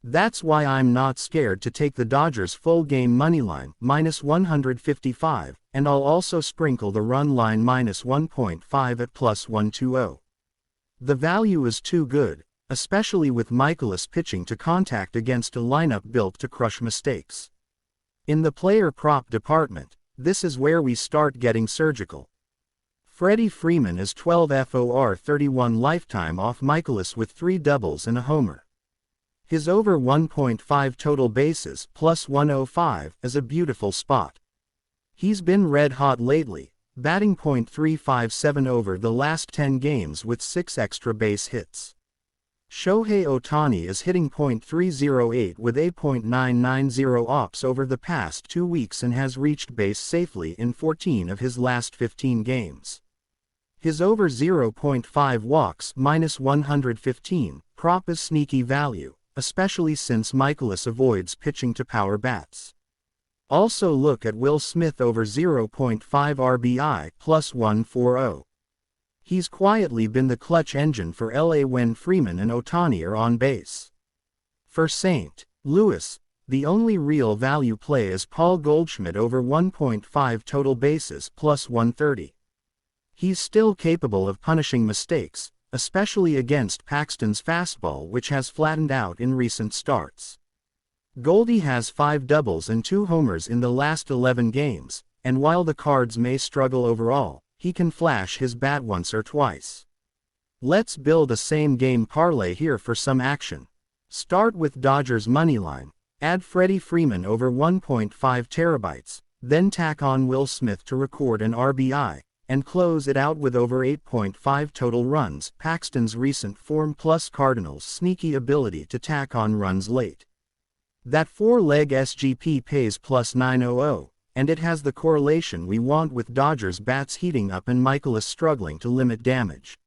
That's why I'm not scared to take the Dodgers full game moneyline, -155, and I'll also sprinkle the run line -1.5 at +120. The value is too good, especially with Mikolas pitching to contact against a lineup built to crush mistakes. In the player prop department, this is where we start getting surgical. Freddie Freeman is 12 FOR 31 lifetime off Mikolas with 3 doubles and a homer. His over 1.5 total bases plus 105 is a beautiful spot. He's been red hot lately, batting .357 over the last 10 games with 6 extra base hits. Shohei Ohtani is hitting .308 with a .990 ops over the past 2 weeks and has reached base safely in 14 of his last 15 games. His over 0.5 walks minus 115 prop is sneaky value, especially since Michaelis avoids pitching to power bats. Also look at Will Smith over 0.5 RBI plus 140. He's quietly been the clutch engine for LA when Freeman and Ohtani are on base. For St. Louis, the only real value play is Paul Goldschmidt over 1.5 total bases plus 130. He's still capable of punishing mistakes, especially against Paxton's fastball, which has flattened out in recent starts. Goldie has 5 doubles and 2 homers in the last 11 games, and while the Cards may struggle overall, he can flash his bat once or twice. Let's build a same-game parlay here for some action. Start with Dodgers moneyline, add Freddie Freeman over 1.5 terabytes, then tack on Will Smith to record an RBI, and close it out with over 8.5 total runs, Paxton's recent form plus Cardinals' sneaky ability to tack on runs late. That 4-leg SGP pays plus 900, and it has the correlation we want with Dodgers bats heating up and Michaelis struggling to limit damage.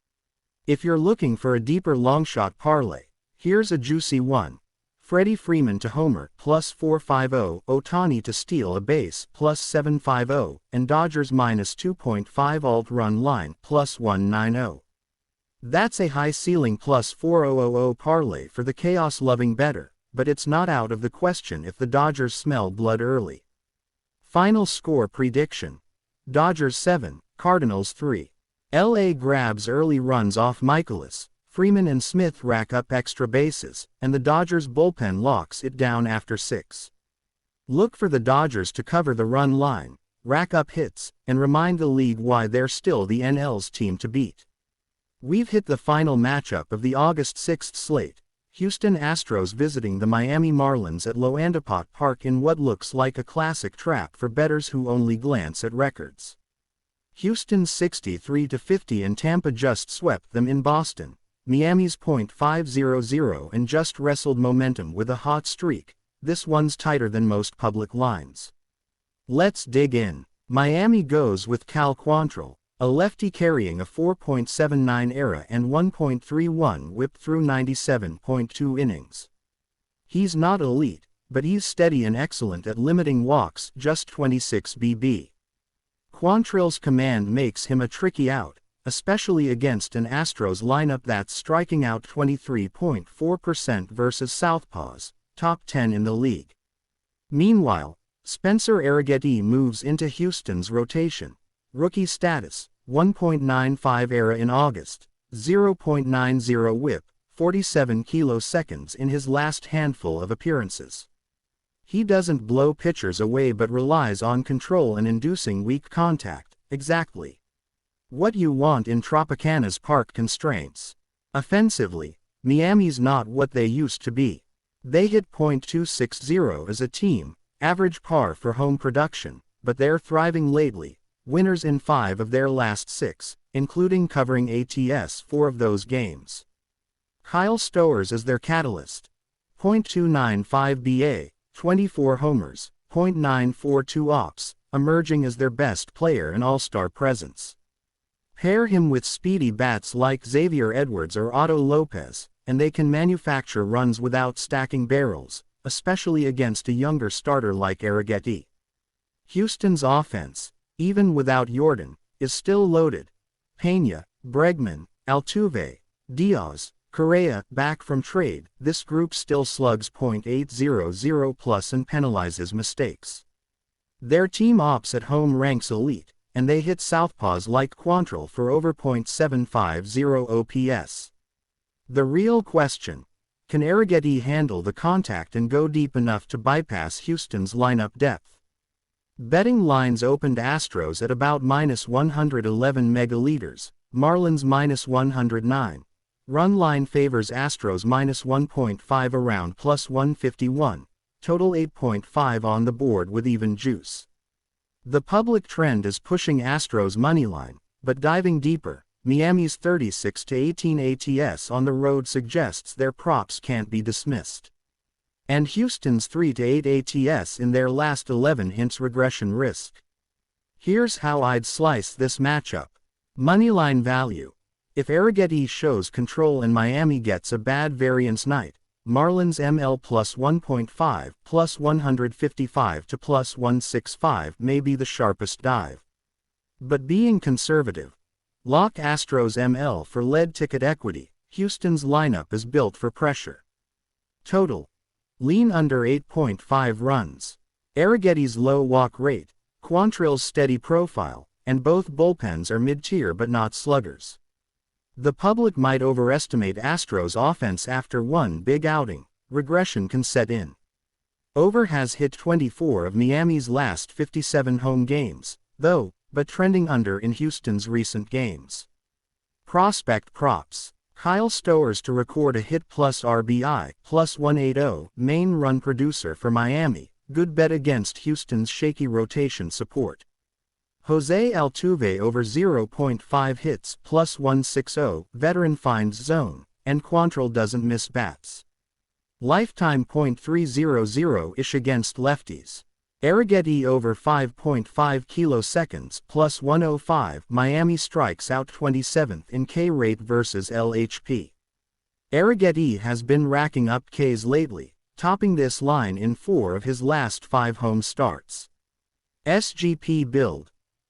If you're looking for a deeper longshot parlay, here's a juicy one. Freddie Freeman to homer plus 450, Ohtani to steal a base plus 750, and Dodgers minus 2.5 alt-run line plus 190. That's a high ceiling plus 4000 parlay for the chaos-loving bettor, but it's not out of the question if the Dodgers smell blood early. Final score prediction: Dodgers 7, Cardinals 3. LA grabs early runs off Michaelis, Freeman and Smith rack up extra bases, and the Dodgers bullpen locks it down after 6. Look for the Dodgers to cover the run line, rack up hits, and remind the league why they're still the NL's team to beat. We've hit the final matchup of the August 6th slate, Houston Astros visiting the Miami Marlins at Loandapot Park in what looks like a classic trap for bettors who only glance at records. Houston's 63-50 and Tampa just swept them in Boston. Miami's .500 and just wrestled momentum with a hot streak. This one's tighter than most public lines. Let's dig in. Miami goes with Cal Quantrill, a lefty carrying a 4.79 ERA and 1.31 WHIP through 97.2 innings. He's not elite, but he's steady and excellent at limiting walks, just 26 BB. Quantrill's command makes him a tricky out, especially against an Astros lineup that's striking out 23.4% versus southpaws, top 10 in the league. Meanwhile, Spencer Arrighetti moves into Houston's rotation. Rookie status: 1.95 ERA in August, 0.90 WHIP, 47 kiloseconds in his last handful of appearances. He doesn't blow pitchers away but relies on control and inducing weak contact, exactly what you want in Tropicana's park constraints. Offensively, Miami's not what they used to be. They hit .260 as a team, average par for home production, but they're thriving lately, winners in 5 of their last 6, including covering ATS 4 of those games. Kyle Stowers is their catalyst. .295 BA, 24 homers, .942 ops, emerging as their best player and all-star presence. Pair him with speedy bats like Xavier Edwards or Otto Lopez, and they can manufacture runs without stacking barrels, especially against a younger starter like Arrighetti. Houston's offense, even without Jordan, is still loaded. Peña, Bregman, Altuve, Diaz, Correa, back from trade, this group still slugs .800 plus and penalizes mistakes. Their team ops at home ranks elite, and they hit southpaws like Quantrill for over .750 OPS. The real question: can Arrighetti handle the contact and go deep enough to bypass Houston's lineup depth? Betting lines opened Astros at about -111 megaliters, Marlins -109, Run line favors Astros minus 1.5 around plus 151, total 8.5 on the board with even juice. The public trend is pushing Astros moneyline, but diving deeper, Miami's 36-18 ATS on the road suggests their props can't be dismissed. And Houston's 3-8 ATS in their last 11 hints regression risk. Here's how I'd slice this matchup. Moneyline value. If Arrighetti shows control and Miami gets a bad variance night, Marlins ML plus 1.5 plus 155 to plus 165 may be the sharpest dive. But being conservative, lock Astros ML for lead ticket equity. Houston's lineup is built for pressure. Total. Lean under 8.5 runs. Arrighetti's low walk rate, Quantrill's steady profile, and both bullpens are mid-tier but not sluggers. The public might overestimate Astros' offense after one big outing. Regression can set in. Over has hit 24 of Miami's last 57 home games, though, but trending under in Houston's recent games. Prospect props. Kyle Stowers to record a hit plus RBI, plus 180, main run producer for Miami, good bet against Houston's shaky rotation support. Jose Altuve over 0.5 hits, plus 160, veteran finds zone, and Quantrill doesn't miss bats. Lifetime .300-ish against lefties. Arrighetti over 5.5 kiloseconds, plus 105, Miami strikes out 27th in K rate versus LHP. Arrighetti has been racking up Ks lately, topping this line in 4 of his last 5 home starts. SGP build.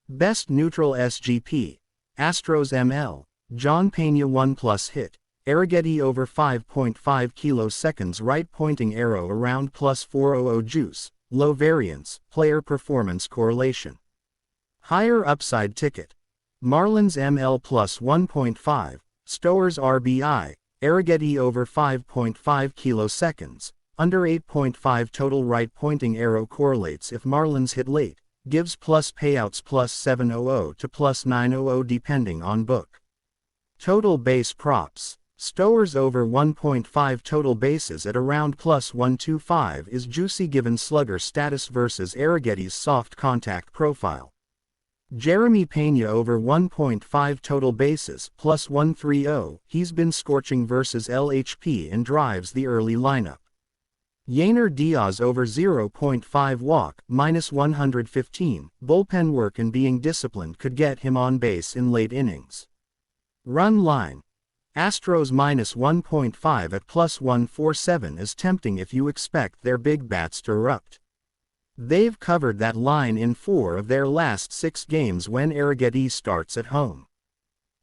Best neutral SGP. Astros ML. John Pena 1+ hit. Arrighetti over 5.5 kiloseconds right pointing arrow around plus 400 juice. Low variance, player performance correlation. Higher upside ticket. Marlins ML plus 1.5. Stowers RBI. Arrighetti over 5.5 kiloseconds. Under 8.5 total right pointing arrow correlates if Marlins hit late. Gives plus payouts plus 700 to plus 900 depending on book. Total base props. Stowers over 1.5 total bases at around plus 125 is juicy given slugger status versus Arrighetti's soft contact profile. Jeremy Pena over 1.5 total bases plus 130, he's been scorching versus LHP and drives the early lineup. Yainer Diaz over 0.5 walk, minus 115, bullpen work and being disciplined could get him on base in late innings. Run line. Astros minus 1.5 at plus 147 is tempting if you expect their big bats to erupt. They've covered that line in 4 of their last 6 games when Arrighetti starts at home.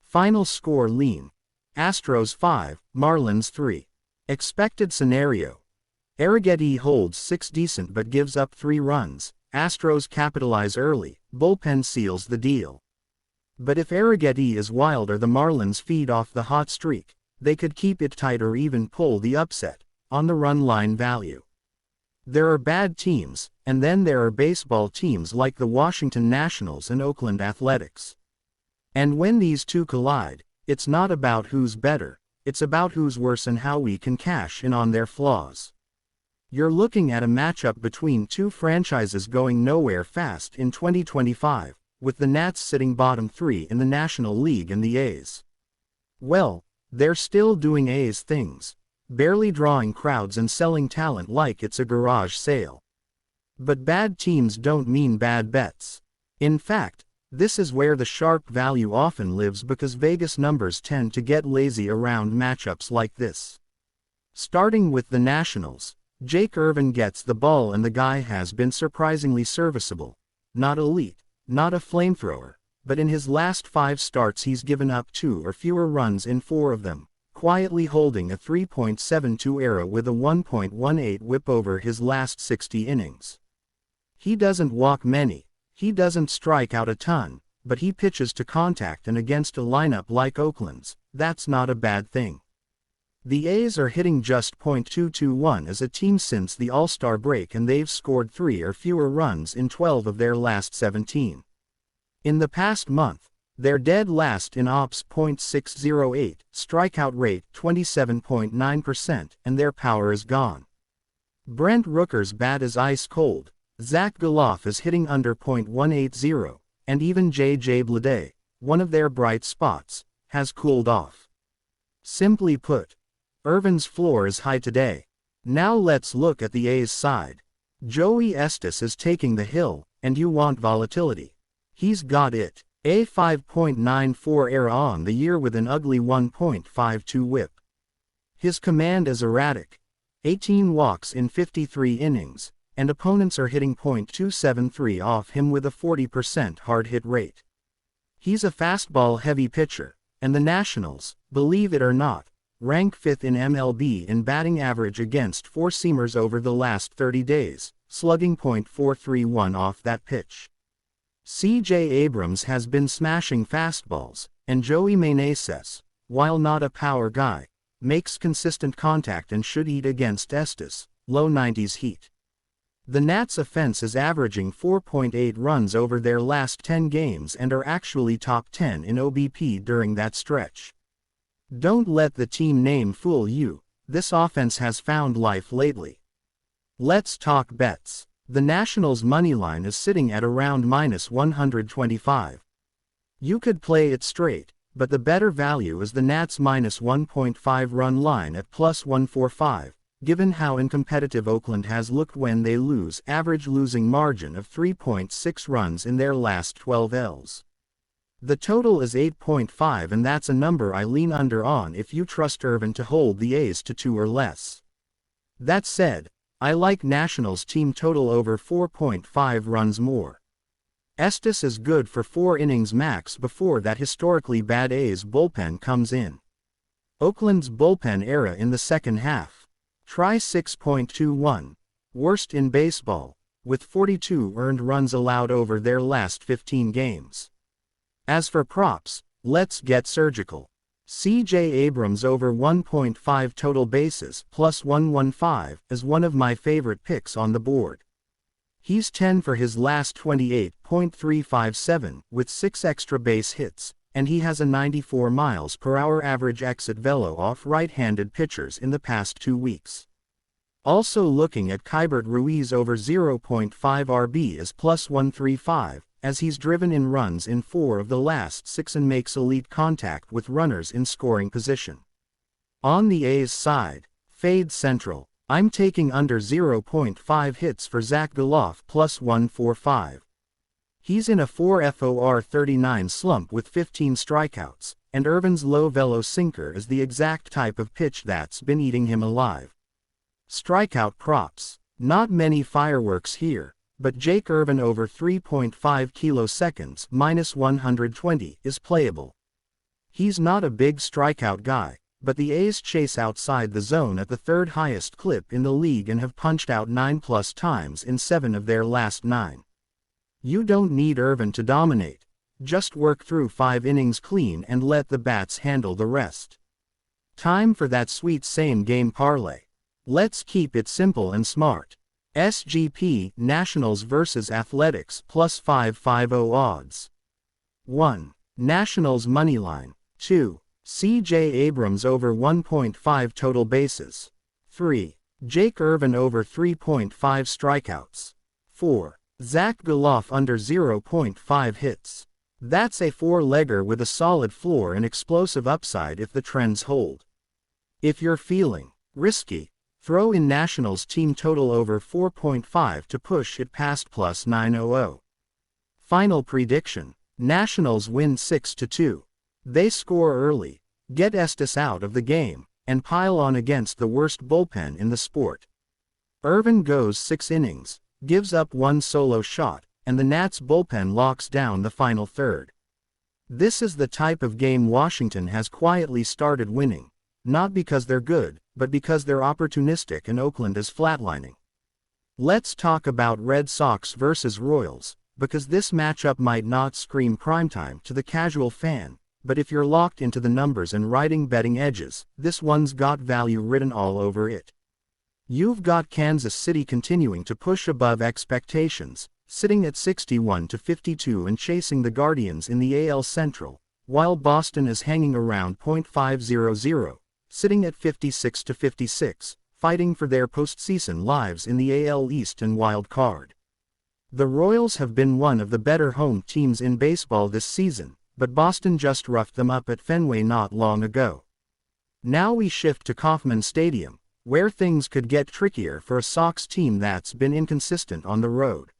Final score lean. Astros 5, Marlins 3. Expected scenario. Arrighetti holds 6 decent but gives up 3 runs, Astros capitalize early, bullpen seals the deal. But if Arrighetti is wild or the Marlins feed off the hot streak, they could keep it tight or even pull the upset, on the run line value. There are bad teams, and then there are baseball teams like the Washington Nationals and Oakland Athletics. And when these two collide, it's not about who's better, it's about who's worse and how we can cash in on their flaws. You're looking at a matchup between two franchises going nowhere fast in 2025, with the Nats sitting bottom 3 in the National League and the A's. Well, they're still doing A's things, barely drawing crowds and selling talent like it's a garage sale. But bad teams don't mean bad bets. In fact, this is where the sharp value often lives because Vegas numbers tend to get lazy around matchups like this. Starting with the Nationals, Jake Irvin gets the ball and the guy has been surprisingly serviceable. Not elite, not a flamethrower, but in his last 5 starts he's given up 2 or fewer runs in 4 of them, quietly holding a 3.72 ERA with a 1.18 whip over his last 60 innings. He doesn't walk many, he doesn't strike out a ton, but he pitches to contact and against a lineup like Oakland's, that's not a bad thing. The A's are hitting just .221 as a team since the All-Star break and they've scored 3 or fewer runs in 12 of their last 17. In the past month, They're dead last in ops .608, strikeout rate 27.9%, and their power is gone. Brent Rooker's bat is ice cold, Zach Geloff is hitting under .180, and even J.J. Bleday, one of their bright spots, has cooled off. Simply put, Irvin's floor is high today. Now let's look at the A's side. Joey Estes is taking the hill, and you want volatility. He's got it. A 5.94 ERA on the year with an ugly 1.52 whip. His command is erratic. 18 walks in 53 innings, and opponents are hitting .273 off him with a 40% hard hit rate. He's a fastball-heavy pitcher, and the Nationals, believe it or not, rank 5th in MLB in batting average against four-seamers over the last 30 days, slugging .431 off that pitch. C.J. Abrams has been smashing fastballs, and Joey Meneses, while not a power guy, makes consistent contact and should eat against Estes, low 90s heat. The Nats' offense is averaging 4.8 runs over their last 10 games and are actually top 10 in OBP during that stretch. Don't let the team name fool you, this offense has found life lately. Let's talk bets. The Nationals' moneyline is sitting at around -125. You could play it straight, but the better value is the Nats' -1.5 run line at +145, given how uncompetitive Oakland has looked when they lose, average losing margin of 3.6 runs in their last 12 Ls. The total is 8.5, and that's a number I lean under on if you trust Irvin to hold the A's to 2 or less. That said, I like Nationals team total over 4.5 runs more. Estes is good for 4 innings max before that historically bad A's bullpen comes in. Oakland's bullpen era in the second half. Try 6.21. Worst in baseball, with 42 earned runs allowed over their last 15 games. As for props, let's get surgical. C.J. Abrams over 1.5 total bases +115 is one of my favorite picks on the board. He's 10 for his last 28.357 with 6 extra base hits, and he has a 94 mph average exit velo off right-handed pitchers in the past 2 weeks. Also looking at Keibert Ruiz over 0.5 RB is +135, as he's driven in runs in 4 of the last 6 and makes elite contact with runners in scoring position. On the A's side, fade central, I'm taking under 0.5 hits for Zach Geloff +145. He's in a 4 FOR39 slump with 15 strikeouts, and Irvin's low-velo sinker is the exact type of pitch that's been eating him alive. Strikeout props. Not many fireworks here, but Jake Irvin over 3.5 kiloseconds -120 is playable. He's not a big strikeout guy, but the A's chase outside the zone at the 3rd highest clip in the league and have punched out 9+ times in 7 of their last 9. You don't need Irvin to dominate. Just work through 5 innings clean and let the bats handle the rest. Time for that sweet same-game parlay. Let's keep it simple and smart. SGP Nationals vs Athletics +550 odds. 1. Nationals moneyline. 2. C.J. Abrams over 1.5 total bases. 3. Jake Irvin over 3.5 strikeouts. 4. Zach Geloff under 0.5 hits. That's a 4-legger with a solid floor and explosive upside if the trends hold. If you're feeling risky, throw in Nationals team total over 4.5 to push it past +900. Final prediction. Nationals win 6-2. They score early, get Estes out of the game, and pile on against the worst bullpen in the sport. Irvin goes 6 innings, gives up 1 solo shot, and the Nats bullpen locks down the final third. This is the type of game Washington has quietly started winning, not because they're good, but because they're opportunistic and Oakland is flatlining. Let's talk about Red Sox vs Royals, because this matchup might not scream primetime to the casual fan, but if you're locked into the numbers and riding betting edges, this one's got value written all over it. You've got Kansas City continuing to push above expectations, sitting at 61-52 and chasing the Guardians in the AL Central, while Boston is hanging around .500, sitting at 56-56, fighting for their postseason lives in the AL East and wild card. The Royals have been one of the better home teams in baseball this season, but Boston just roughed them up at Fenway not long ago. Now we shift to Kauffman Stadium, where things could get trickier for a Sox team that's been inconsistent on the road.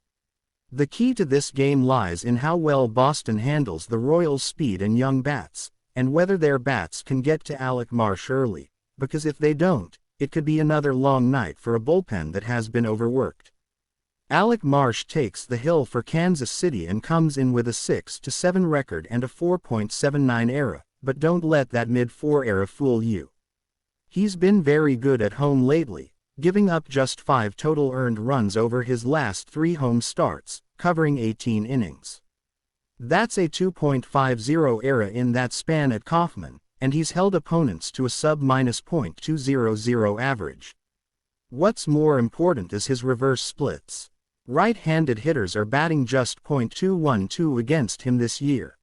The key to this game lies in how well Boston handles the Royals' speed and young bats, and whether their bats can get to Alec Marsh early, because if they don't, it could be another long night for a bullpen that has been overworked. Alec Marsh takes the hill for Kansas City and comes in with a 6-7 record and a 4.79 ERA, but don't let that mid-4 ERA fool you. He's been very good at home lately, giving up just 5 total earned runs over his last 3 home starts, covering 18 innings. That's a 2.50 ERA in that span at Kauffman, and he's held opponents to a sub-.200 average. What's more important is his reverse splits. Right-handed hitters are batting just .212 against him this year.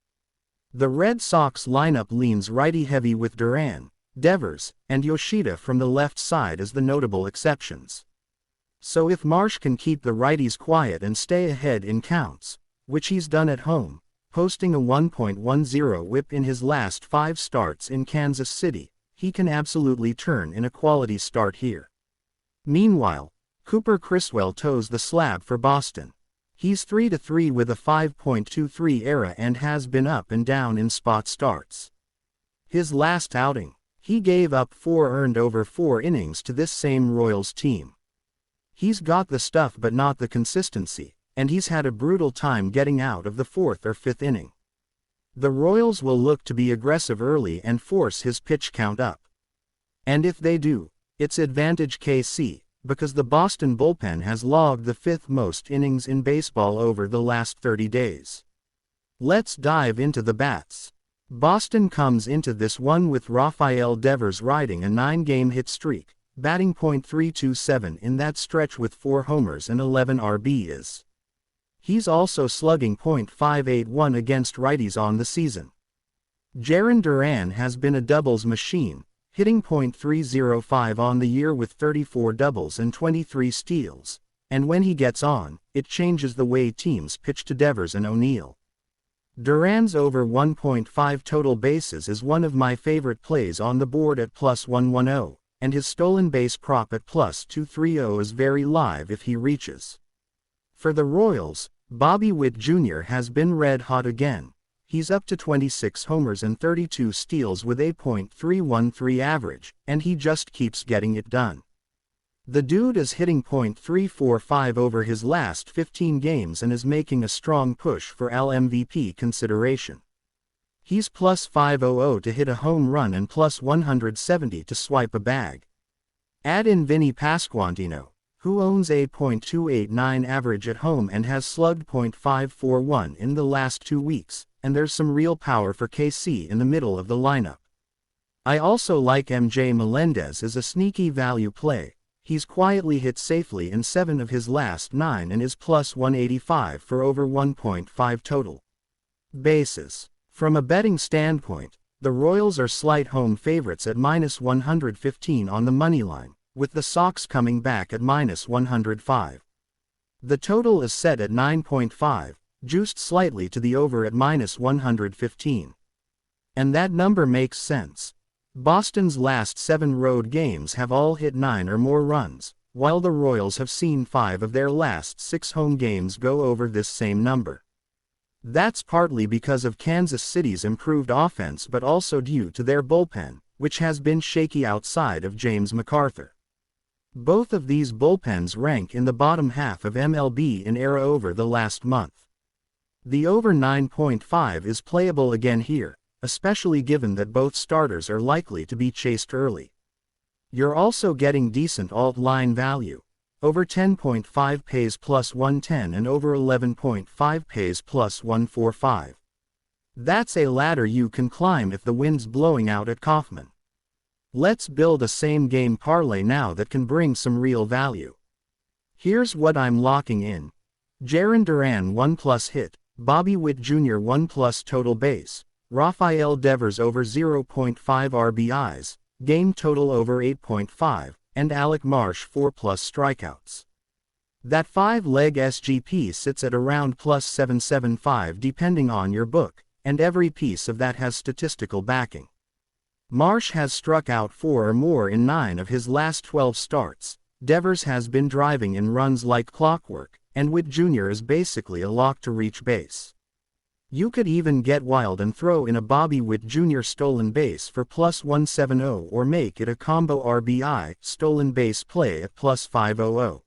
The Red Sox lineup leans righty-heavy with Duran, Devers, and Yoshida from the left side as the notable exceptions. So if Marsh can keep the righties quiet and stay ahead in counts, which he's done at home, posting a 1.10 whip in his last 5 starts in Kansas City, he can absolutely turn in a quality start here. Meanwhile, Cooper Criswell toes the slab for Boston. He's 3-3 with a 5.23 ERA and has been up and down in spot starts. His last outing, he gave up 4 earned over 4 innings to this same Royals team. He's got the stuff but not the consistency, and he's had a brutal time getting out of the 4th or 5th inning. The Royals will look to be aggressive early and force his pitch count up. And if they do, it's advantage KC, because the Boston bullpen has logged the 5th most innings in baseball over the last 30 days. Let's dive into the bats. Boston comes into this one with Rafael Devers riding a 9-game hit streak, batting .327 in that stretch with 4 homers and 11 RBIs. He's also slugging .581 against righties on the season. Jarren Duran has been a doubles machine, hitting .305 on the year with 34 doubles and 23 steals, and when he gets on, it changes the way teams pitch to Devers and O'Neill. Duran's over 1.5 total bases is one of my favorite plays on the board at +110, and his stolen base prop at +230 is very live if he reaches. For the Royals, Bobby Witt Jr. has been red hot again. He's up to 26 homers and 32 steals with a .313 average, and he just keeps getting it done. The dude is hitting .345 over his last 15 games and is making a strong push for AL MVP consideration. He's +500 to hit a home run and +170 to swipe a bag. Add in Vinny Pasquantino, who owns a .289 average at home and has slugged .541 in the last 2 weeks, and there's some real power for KC in the middle of the lineup. I also like MJ Melendez as a sneaky value play. He's quietly hit safely in 7 of his last 9 and is +185 for over 1.5 total bases. From a betting standpoint, the Royals are slight home favorites at -115 on the money line, with the Sox coming back at -105. The total is set at 9.5, juiced slightly to the over at -115. And that number makes sense. Boston's last 7 road games have all hit 9 or more runs, while the Royals have seen 5 of their last 6 home games go over this same number. That's partly because of Kansas City's improved offense but also due to their bullpen, which has been shaky outside of James McArthur. Both of these bullpens rank in the bottom half of MLB in ERA over the last month. The over 9.5 is playable again here, especially given that both starters are likely to be chased early. You're also getting decent alt-line value. Over 10.5 pays +110 and over 11.5 pays +145. That's a ladder you can climb if the wind's blowing out at Kauffman. Let's build a same-game parlay now that can bring some real value. Here's what I'm locking in. Jarren Duran 1+ hit, Bobby Witt Jr. 1+ total base, Rafael Devers over 0.5 RBIs, game total over 8.5, and Alec Marsh 4+ strikeouts. That 5-leg SGP sits at around +775 depending on your book, and every piece of that has statistical backing. Marsh has struck out 4 or more in 9 of his last 12 starts, Devers has been driving in runs like clockwork, and Witt Jr. is basically a lock to reach base. You could even get wild and throw in a Bobby Witt Jr. stolen base for +170 or make it a combo RBI stolen base play at +500.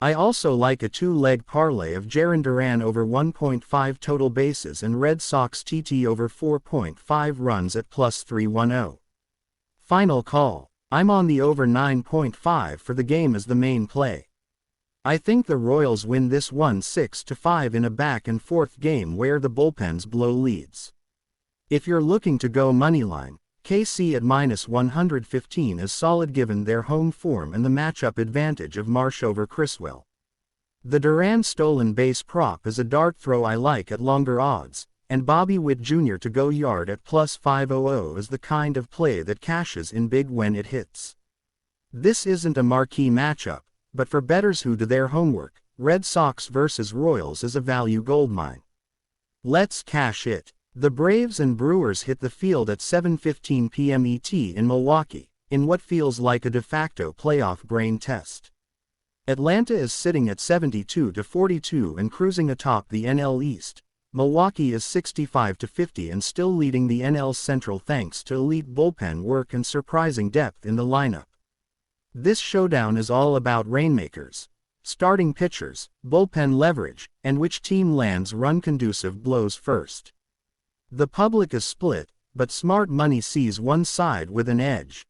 I also like a 2-leg parlay of Jarren Duran over 1.5 total bases and Red Sox TT over 4.5 runs at +310. Final call. I'm on the over 9.5 for the game as the main play. I think the Royals win this one 6-5 in a back-and-forth game where the bullpens blow leads. If you're looking to go moneyline, KC at -115 is solid given their home form and the matchup advantage of Marsh over Criswell. The Duran stolen base prop is a dart throw I like at longer odds, and Bobby Witt Jr. to go yard at +500 is the kind of play that cashes in big when it hits. This isn't a marquee matchup, but for bettors who do their homework, Red Sox vs Royals is a value goldmine. Let's cash it. The Braves and Brewers hit the field at 7:15 p.m. ET in Milwaukee, in what feels like a de facto playoff brain test. Atlanta is sitting at 72-42 and cruising atop the NL East. Milwaukee is 65-50 and still leading the NL Central thanks to elite bullpen work and surprising depth in the lineup. This showdown is all about rainmakers, starting pitchers, bullpen leverage, and which team lands run-conducive blows first. The public is split, but smart money sees one side with an edge.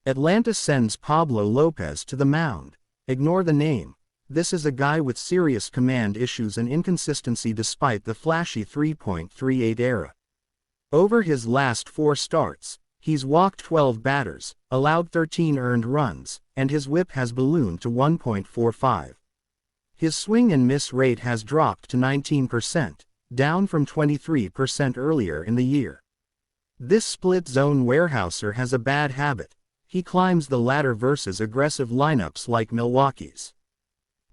Atlanta sends Pablo Lopez to the mound. Ignore the name. This is a guy with serious command issues and inconsistency despite the flashy 3.38 era. Over his last 4 starts, he's walked 12 batters, allowed 13 earned runs, and his whip has ballooned to 1.45. His swing and miss rate has dropped to 19%. Down from 23% earlier in the year. This split-zone warehouser has a bad habit. He climbs the ladder versus aggressive lineups like Milwaukee's.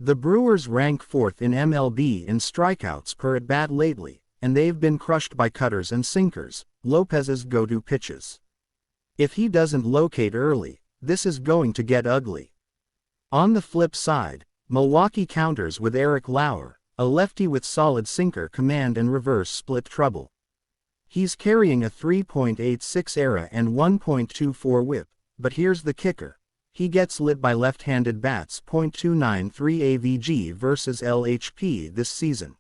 The Brewers rank 4th in MLB in strikeouts per at-bat lately, and they've been crushed by cutters and sinkers, Lopez's go-to pitches. If he doesn't locate early, this is going to get ugly. On the flip side, Milwaukee counters with Eric Lauer, a lefty with solid sinker command and reverse split trouble. He's carrying a 3.86 ERA and 1.24 whip, but here's the kicker. He gets lit by left-handed bats. .293 AVG versus LHP this season.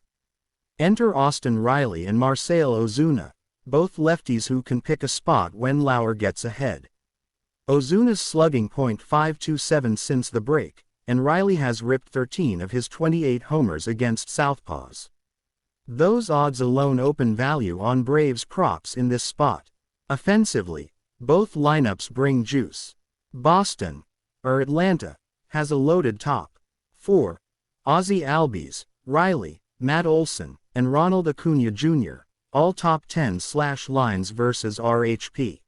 Enter Austin Riley and Marcell Ozuna, both lefties who can pick a spot when Lauer gets ahead. Ozuna's slugging .527 since the break, and Riley has ripped 13 of his 28 homers against southpaws. Those odds alone open value on Braves props in this spot. Offensively, both lineups bring juice. Boston, or Atlanta, has a loaded top 4. Ozzie Albies, Riley, Matt Olson, and Ronald Acuna Jr., all top 10/lines versus RHP.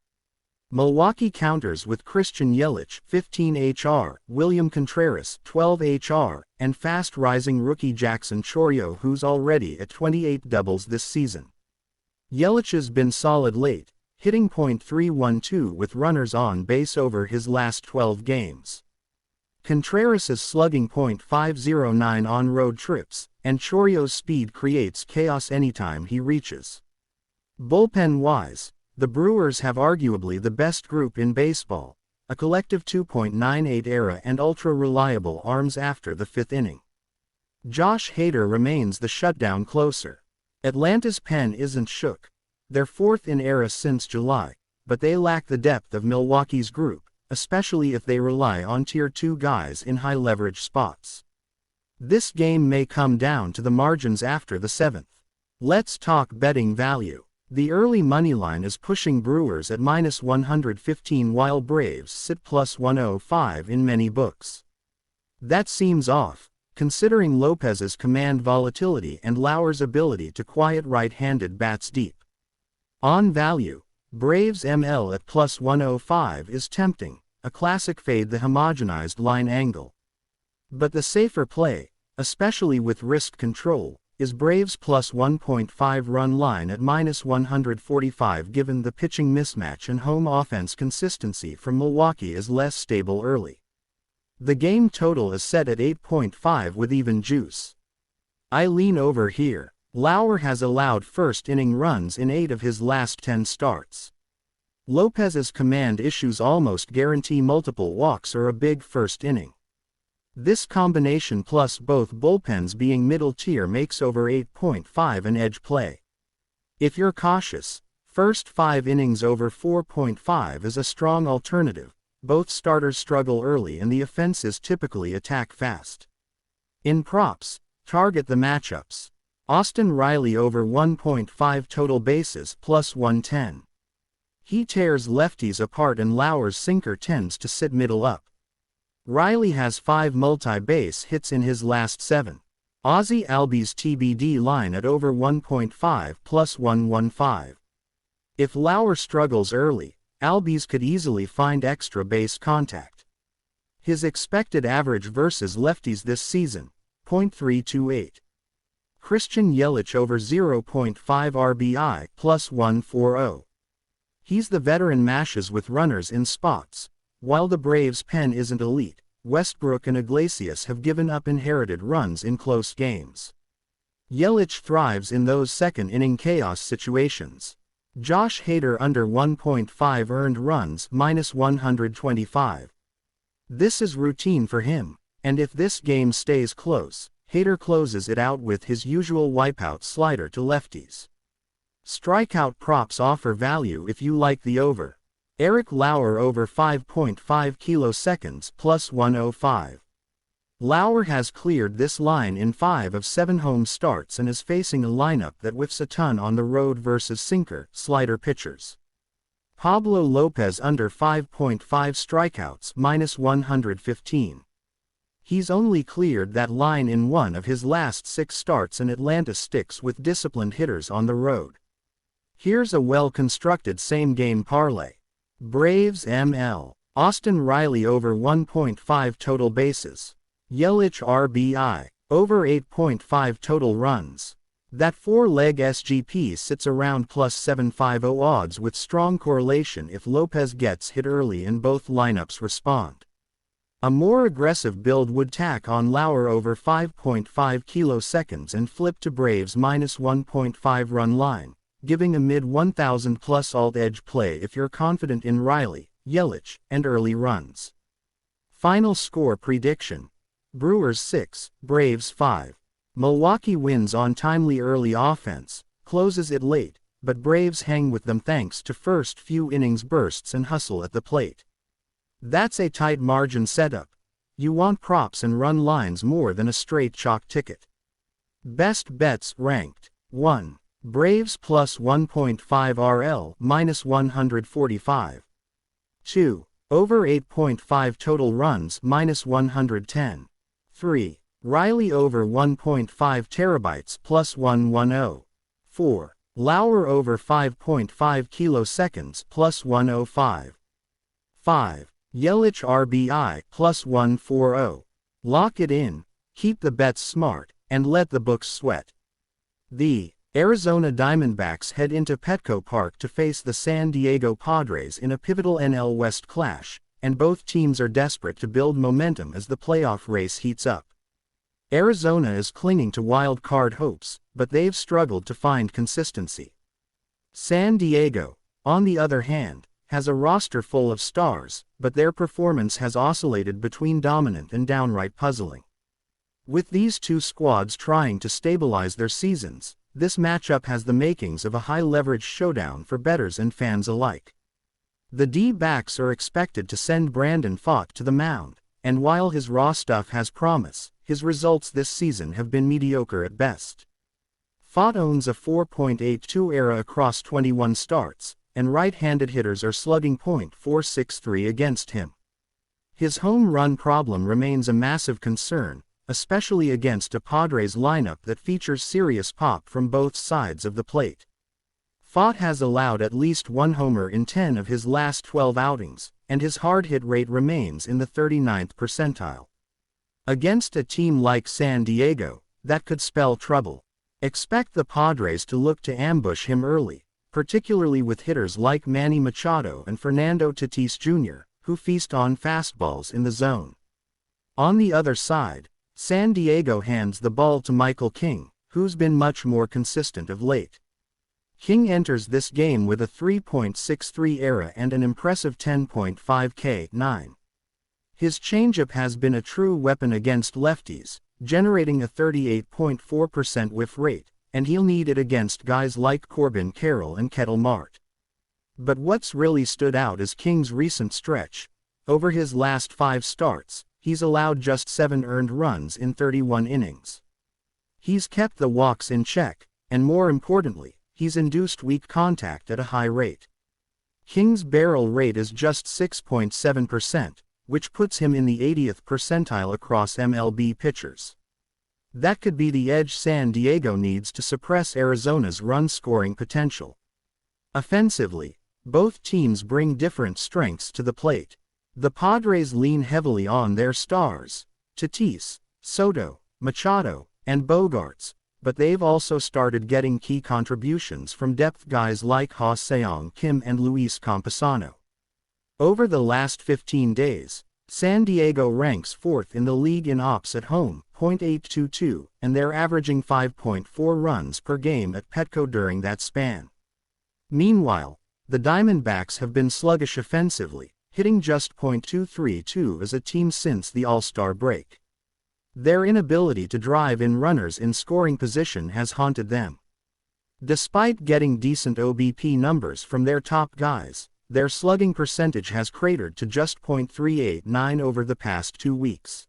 Milwaukee counters with Christian Yelich 15 HR, William Contreras 12 HR, and fast-rising rookie Jackson Chourio who's already at 28 doubles this season. Yelich has been solid late, hitting .312 with runners on base over his last 12 games. Contreras is slugging .509 on road trips, and Chourio's speed creates chaos anytime he reaches. Bullpen-wise, the Brewers have arguably the best group in baseball, a collective 2.98 ERA and ultra-reliable arms after the 5th inning. Josh Hader remains the shutdown closer. Atlanta's pen isn't shook. They're 4th in ERA since July, but they lack the depth of Milwaukee's group, especially if they rely on Tier 2 guys in high-leverage spots. This game may come down to the margins after the 7th. Let's talk betting value. The early moneyline is pushing Brewers at -115 while Braves sit +105 in many books. That seems off. considering Lopez's command volatility and Lauer's ability to quiet right-handed bats deep. On value, Braves ML at plus 105 is tempting, a classic fade the homogenized line angle. But the safer play, especially with risk control, is Braves plus 1.5 run line at minus 145 given the pitching mismatch and home offense consistency from Milwaukee is less stable early. The game total is set at 8.5 with even juice. I lean over here. Lauer has allowed first-inning runs in 8 of his last 10 starts. Lopez's command issues almost guarantee multiple walks or a big first inning. This combination plus both bullpens being middle tier makes over 8.5 an edge play. If you're cautious, first 5 innings over 4.5 is a strong alternative. Both starters struggle early and the offenses typically attack fast. In props, target the matchups. Austin Riley over 1.5 total bases plus 110. He tears lefties apart and Lauer's sinker tends to sit middle up. Riley has 5 multi-base hits in his last 7. Ozzie Albies TBD line at over 1.5 plus 115. If Lauer struggles early, Albies could easily find extra base contact. His expected average versus lefties this season, .328. Christian Yelich over 0.5 RBI plus 140. He's the veteran mashes with runners in spots. While the Braves' pen isn't elite, Westbrook and Iglesias have given up inherited runs in close games. Yelich thrives in those second-inning chaos situations. Josh Hader under 1.5 earned runs minus 125. This is routine for him, and if this game stays close, Hader closes it out with his usual wipeout slider to lefties. Strikeout props offer value if you like the over. Eric Lauer over 5.5 kiloseconds plus 105. Lauer has cleared this line in 5 of 7 home starts and is facing a lineup that whiffs a ton on the road versus sinker, slider pitchers. Pablo Lopez under 5.5 strikeouts minus 115. He's only cleared that line in 1 of his last 6 starts and Atlanta sticks with disciplined hitters on the road. Here's a well-constructed same-game parlay. Braves ML. Austin Riley over 1.5 total bases. Yelich RBI. Over 8.5 total runs. That 4-leg SGP sits around plus 750 odds with strong correlation if Lopez gets hit early and both lineups respond. A more aggressive build would tack on Lauer over 5.5 kiloseconds and flip to Braves minus 1.5 run line, giving a mid-1000 plus alt edge play if you're confident in Riley, Yelich, and early runs. Final score prediction. Brewers 6, Braves 5. Milwaukee wins on timely early offense, closes it late, but Braves hang with them thanks to first few innings bursts and hustle at the plate. That's a tight margin setup. You want props and run lines more than a straight chalk ticket. Best bets ranked. 1. Braves plus 1.5 RL minus 145. 2. Over 8.5 total runs minus 110. 3. Riley over 1.5 terabytes plus 110. 4. Lauer over 5.5 kiloseconds plus 105. 5. Yelich RBI plus 140. Lock it in, keep the bets smart, and let the books sweat. The Arizona Diamondbacks head into Petco Park to face the San Diego Padres in a pivotal NL West clash, and both teams are desperate to build momentum as the playoff race heats up. Arizona is clinging to wild card hopes, but they've struggled to find consistency. San Diego, on the other hand, has a roster full of stars, but their performance has oscillated between dominant and downright puzzling. With these two squads trying to stabilize their seasons, this matchup has the makings of a high-leverage showdown for bettors and fans alike. The D-backs are expected to send Brandon Pfaadt to the mound, and while his raw stuff has promise, his results this season have been mediocre at best. Pfaadt owns a 4.82 ERA across 21 starts, and right-handed hitters are slugging .463 against him. His home run problem remains a massive concern, especially against a Padres lineup that features serious pop from both sides of the plate. Pfaadt has allowed at least one homer in 10 of his last 12 outings, and his hard hit rate remains in the 39th percentile. Against a team like San Diego, that could spell trouble. Expect the Padres to look to ambush him early, particularly with hitters like Manny Machado and Fernando Tatis Jr., who feast on fastballs in the zone. On the other side, San Diego hands the ball to Michael King, who's been much more consistent of late. King enters this game with a 3.63 ERA and an impressive 10.5 K9. His changeup has been a true weapon against lefties, generating a 38.4% whiff rate, and he'll need it against guys like Corbin Carroll and Kettle Marte. But what's really stood out is King's recent stretch. Over his last 5 starts, he's allowed just 7 earned runs in 31 innings. He's kept the walks in check, and more importantly, he's induced weak contact at a high rate. King's barrel rate is just 6.7%, which puts him in the 80th percentile across MLB pitchers. That could be the edge San Diego needs to suppress Arizona's run-scoring potential. Offensively, both teams bring different strengths to the plate. The Padres lean heavily on their stars, Tatis, Soto, Machado, and Bogaerts, but they've also started getting key contributions from depth guys like Ha-Seong Kim and Luis Campusano. Over the last 15 days, San Diego ranks 4th in the league in ops at home, .822, and they're averaging 5.4 runs per game at Petco during that span. Meanwhile, the Diamondbacks have been sluggish offensively, hitting just .232 as a team since the All-Star break. Their inability to drive in runners in scoring position has haunted them. Despite getting decent OBP numbers from their top guys, their slugging percentage has cratered to just .389 over the past 2 weeks.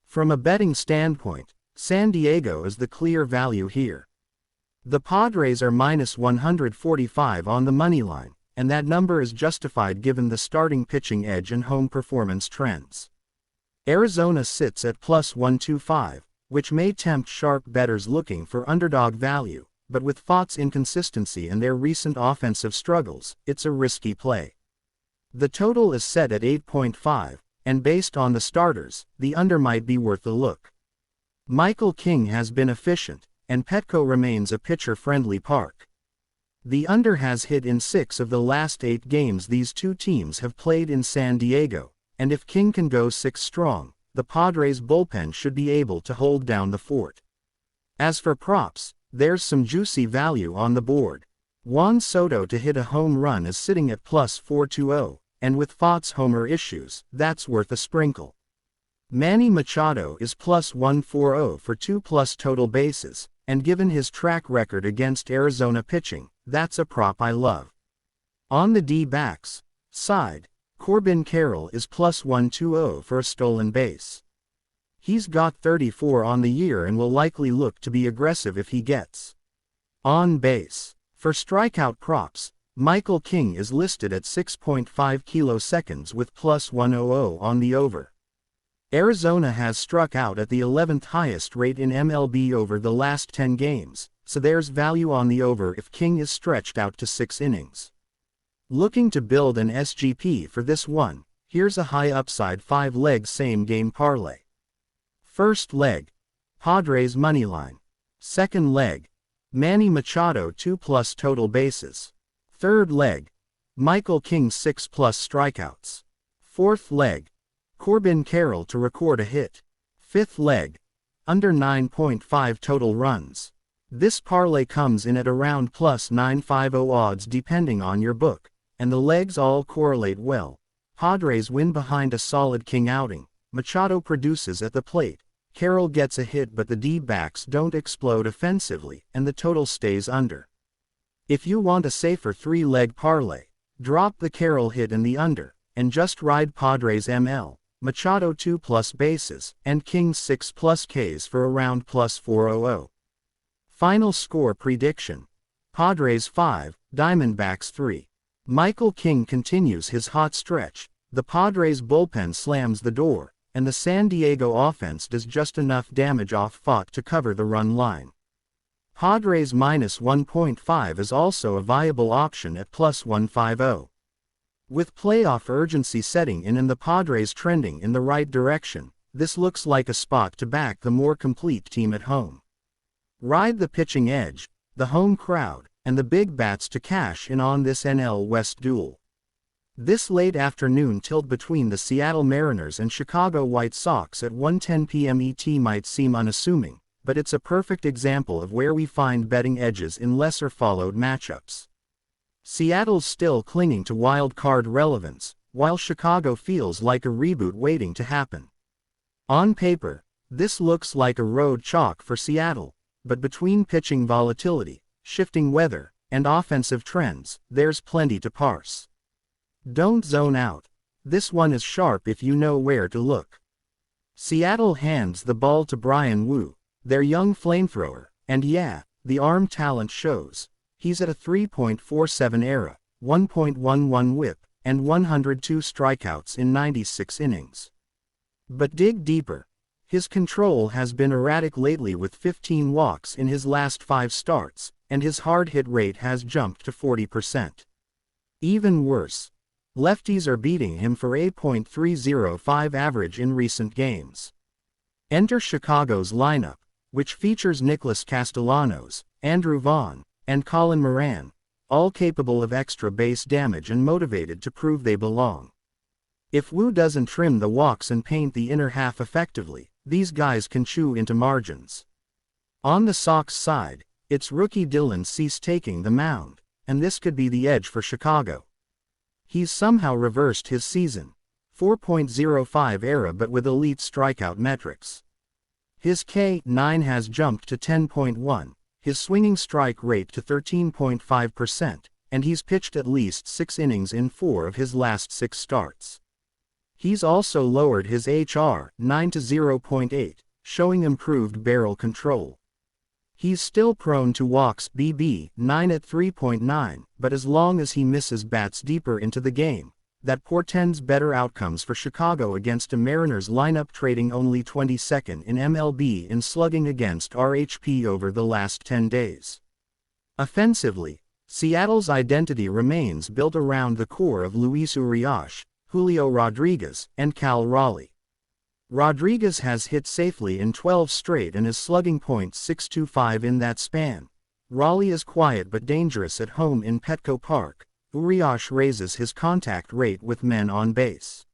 From a betting standpoint, San Diego is the clear value here. The Padres are -145 on the money line, and that number is justified given the starting pitching edge and home performance trends. Arizona sits at +125, which may tempt sharp bettors looking for underdog value, but with Pfaadt's inconsistency and their recent offensive struggles, it's a risky play. The total is set at 8.5, and based on the starters, the under might be worth a look. Michael King has been efficient, and Petco remains a pitcher-friendly park. The under has hit in 6 of the last 8 games these two teams have played in San Diego, and if King can go 6 strong, the Padres' bullpen should be able to hold down the fort. As for props, there's some juicy value on the board. Juan Soto to hit a home run is sitting at +420, and with Pfaadt's homer issues, that's worth a sprinkle. Manny Machado is +140 for 2+ total bases, and given his track record against Arizona pitching, that's a prop I love. On the D-backs side, Corbin Carroll is +120 for a stolen base. He's got 34 on the year and will likely look to be aggressive if he gets on base. For strikeout props, Michael King is listed at 6.5 kiloseconds with +100 on the over. Arizona has struck out at the 11th highest rate in MLB over the last 10 games, so there's value on the over if King is stretched out to 6 innings. Looking to build an SGP for this one, here's a high upside 5-leg same-game parlay. First leg, Padres moneyline. Second leg, Manny Machado 2+ total bases. Third leg, Michael King 6+ strikeouts. Fourth leg, Corbin Carroll to record a hit. Fifth leg, under 9.5 total runs. This parlay comes in at around +950 odds depending on your book, and the legs all correlate well. Padres win behind a solid King outing, Machado produces at the plate, Carroll gets a hit but the D-backs don't explode offensively, and the total stays under. If you want a safer 3-leg parlay, drop the Carroll hit and the under, and just ride Padres ML, Machado 2+ bases, and King 6+ Ks for around +400. Final score prediction: Padres 5, Diamondbacks 3. Michael King continues his hot stretch, the Padres bullpen slams the door, and the San Diego offense does just enough damage off Fott to cover the run line. Padres -1.5 is also a viable option at +150. With playoff urgency setting in and the Padres trending in the right direction, this looks like a spot to back the more complete team at home. Ride the pitching edge, the home crowd, and the big bats to cash in on this NL West duel. This late afternoon tilt between the Seattle Mariners and Chicago White Sox at 1:10 p.m. ET might seem unassuming, but it's a perfect example of where we find betting edges in lesser followed matchups. Seattle's still clinging to wild card relevance, while Chicago feels like a reboot waiting to happen. On paper, this looks like a road chalk for Seattle, but between pitching volatility, shifting weather, and offensive trends, there's plenty to parse. Don't zone out. This one is sharp if you know where to look. Seattle hands the ball to Bryan Woo, their young flamethrower, and yeah, the arm talent shows. He's at a 3.47 ERA, 1.11 WHIP, and 102 strikeouts in 96 innings. But dig deeper. His control has been erratic lately with 15 walks in his last 5 starts, and his hard hit rate has jumped to 40%. Even worse, lefties are beating him for a .305 average in recent games. Enter Chicago's lineup, which features Nicholas Castellanos, Andrew Vaughn, and Colin Moran, all capable of extra base damage and motivated to prove they belong. If Woo doesn't trim the walks and paint the inner half effectively, these guys can chew into margins. On the Sox side, it's rookie Dylan Cease taking the mound, and this could be the edge for Chicago. He's somehow reversed his season. 4.05 ERA but with elite strikeout metrics. His K9 has jumped to 10.1, his swinging strike rate to 13.5%, and he's pitched at least 6 innings in 4 of his last 6 starts. He's also lowered his HR9 to 0.8, showing improved barrel control. He's still prone to walks BB9 at 3.9, but as long as he misses bats deeper into the game, that portends better outcomes for Chicago against a Mariners lineup trading only 22nd in MLB in slugging against RHP over the last 10 days. Offensively, Seattle's identity remains built around the core of Luis Urias, Julio Rodriguez, and Cal Raleigh. Rodriguez has hit safely in 12 straight and is slugging .625 in that span. Raleigh is quiet but dangerous at home in Petco Park. Urias raises his contact rate with men on base.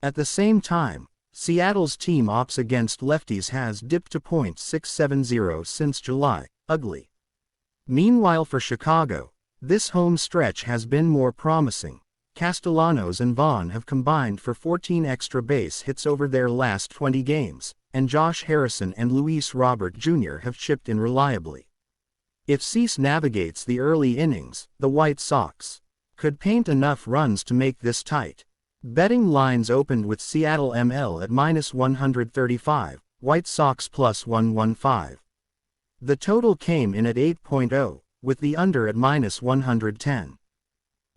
At the same time, Seattle's team ops against lefties has dipped to .670 since July. Ugly. Meanwhile for Chicago, this home stretch has been more promising. Castellanos and Vaughn have combined for 14 extra base hits over their last 20 games, and Josh Harrison and Luis Robert Jr. have chipped in reliably. If Cease navigates the early innings, the White Sox could paint enough runs to make this tight. Betting lines opened with Seattle ML at -135, White Sox +115. The total came in at 8.0, with the under at -110.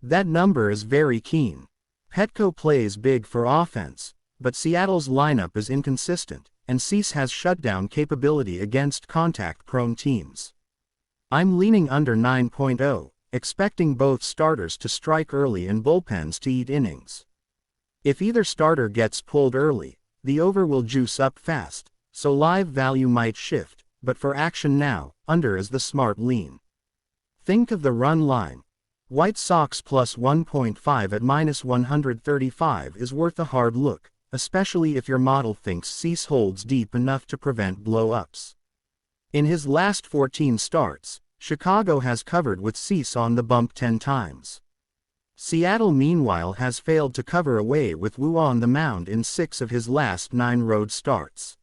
That number is very keen. Petco plays big for offense, but Seattle's lineup is inconsistent, and Cease has shutdown capability against contact-prone teams. I'm leaning under 9.0, expecting both starters to strike early and bullpens to eat innings. If either starter gets pulled early, the over will juice up fast, so live value might shift, but for action now, under is the smart lean. Think of the run line. White Sox +1.5 at -135 is worth a hard look, especially if your model thinks Cease holds deep enough to prevent blow-ups. In his last 14 starts, Chicago has covered with Cease on the bump 10 times. Seattle meanwhile has failed to cover away with Woo on the mound in 6 of his last 9 road starts.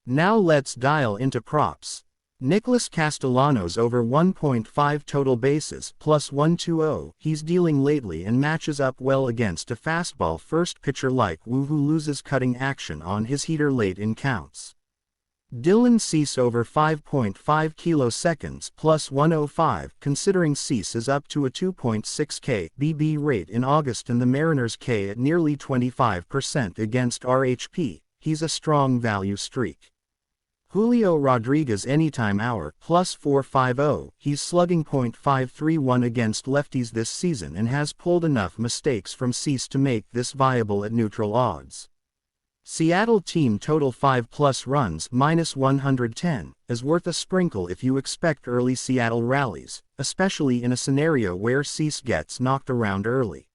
Now let's dial into props. Nicholas Castellanos over 1.5 total bases +120. He's dealing lately and matches up well against a fastball first pitcher like Woo who loses cutting action on his heater late in counts. Dylan Cease over 5.5 kiloseconds plus 105. Considering Cease is up to a 2.6 BB rate in August and the Mariners K at nearly 25% against RHP, he's a strong value streak. Julio Rodriguez anytime hour plus 450. He's slugging .531 against lefties this season and has pulled enough mistakes from Cease to make this viable at neutral odds. Seattle team total 5+ runs minus 110 is worth a sprinkle if you expect early Seattle rallies, especially in a scenario where Cease gets knocked around early.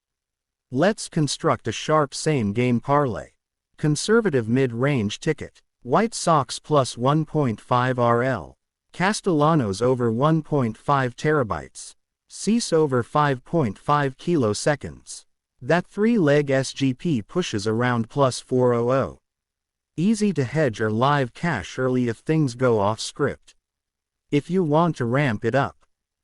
Let's construct a sharp same-game parlay. Conservative mid-range ticket. White Sox plus 1.5 RL. Castellanos over 1.5 terabytes. Cease over 5.5 kiloseconds. That 3-leg SGP pushes around plus 400. Easy to hedge or live cash early if things go off script. If you want to ramp it up,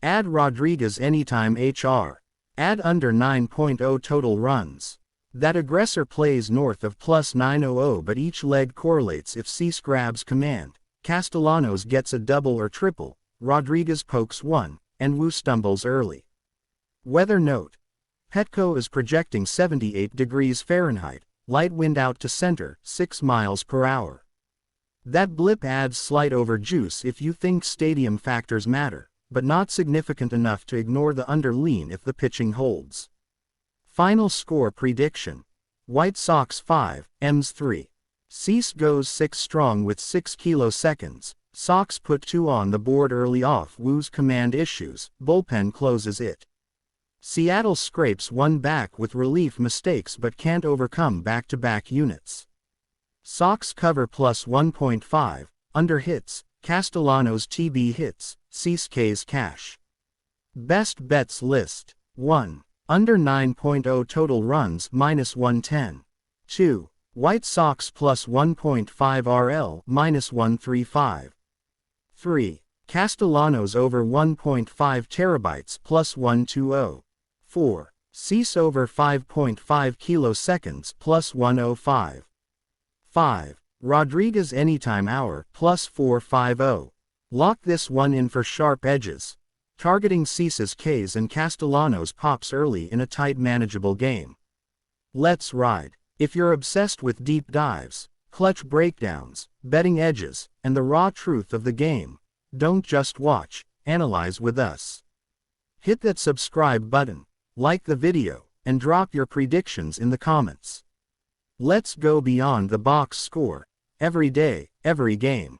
add Rodriguez anytime HR. Add under 9.0 total runs. That aggressor plays north of plus 900 but each leg correlates if Cease grabs command, Castellanos gets a double or triple, Rodriguez pokes one, and Wu stumbles early. Weather note. Petco is projecting 78 degrees Fahrenheit, light wind out to center, 6 miles per hour. That blip adds slight overjuice if you think stadium factors matter, but not significant enough to ignore the underlean if the pitching holds. Final score prediction. White Sox 5, M's 3. Cease goes 6 strong with 6 kiloseconds, Sox put 2 on the board early off Wu's command issues, bullpen closes it. Seattle scrapes 1 back with relief mistakes but can't overcome back-to-back units. Sox cover plus 1.5, under hits, Castellanos TB hits, Cease K's cash. Best bets list. 1. Under 9.0 total runs minus 110. 2. White Sox plus 1.5 RL minus 135. 3. Castellanos over 1.5 terabytes plus 120. 4. Cease over 5.5 kiloseconds plus 105. 5. Rodriguez anytime hour plus 450. Lock this one in for sharp edges. Targeting Cease's Ks and Castellanos pops early in a tight manageable game. Let's ride. If you're obsessed with deep dives, clutch breakdowns, betting edges, and the raw truth of the game, don't just watch, analyze with us. Hit that subscribe button, like the video, and drop your predictions in the comments. Let's go beyond the box score. Every day, every game.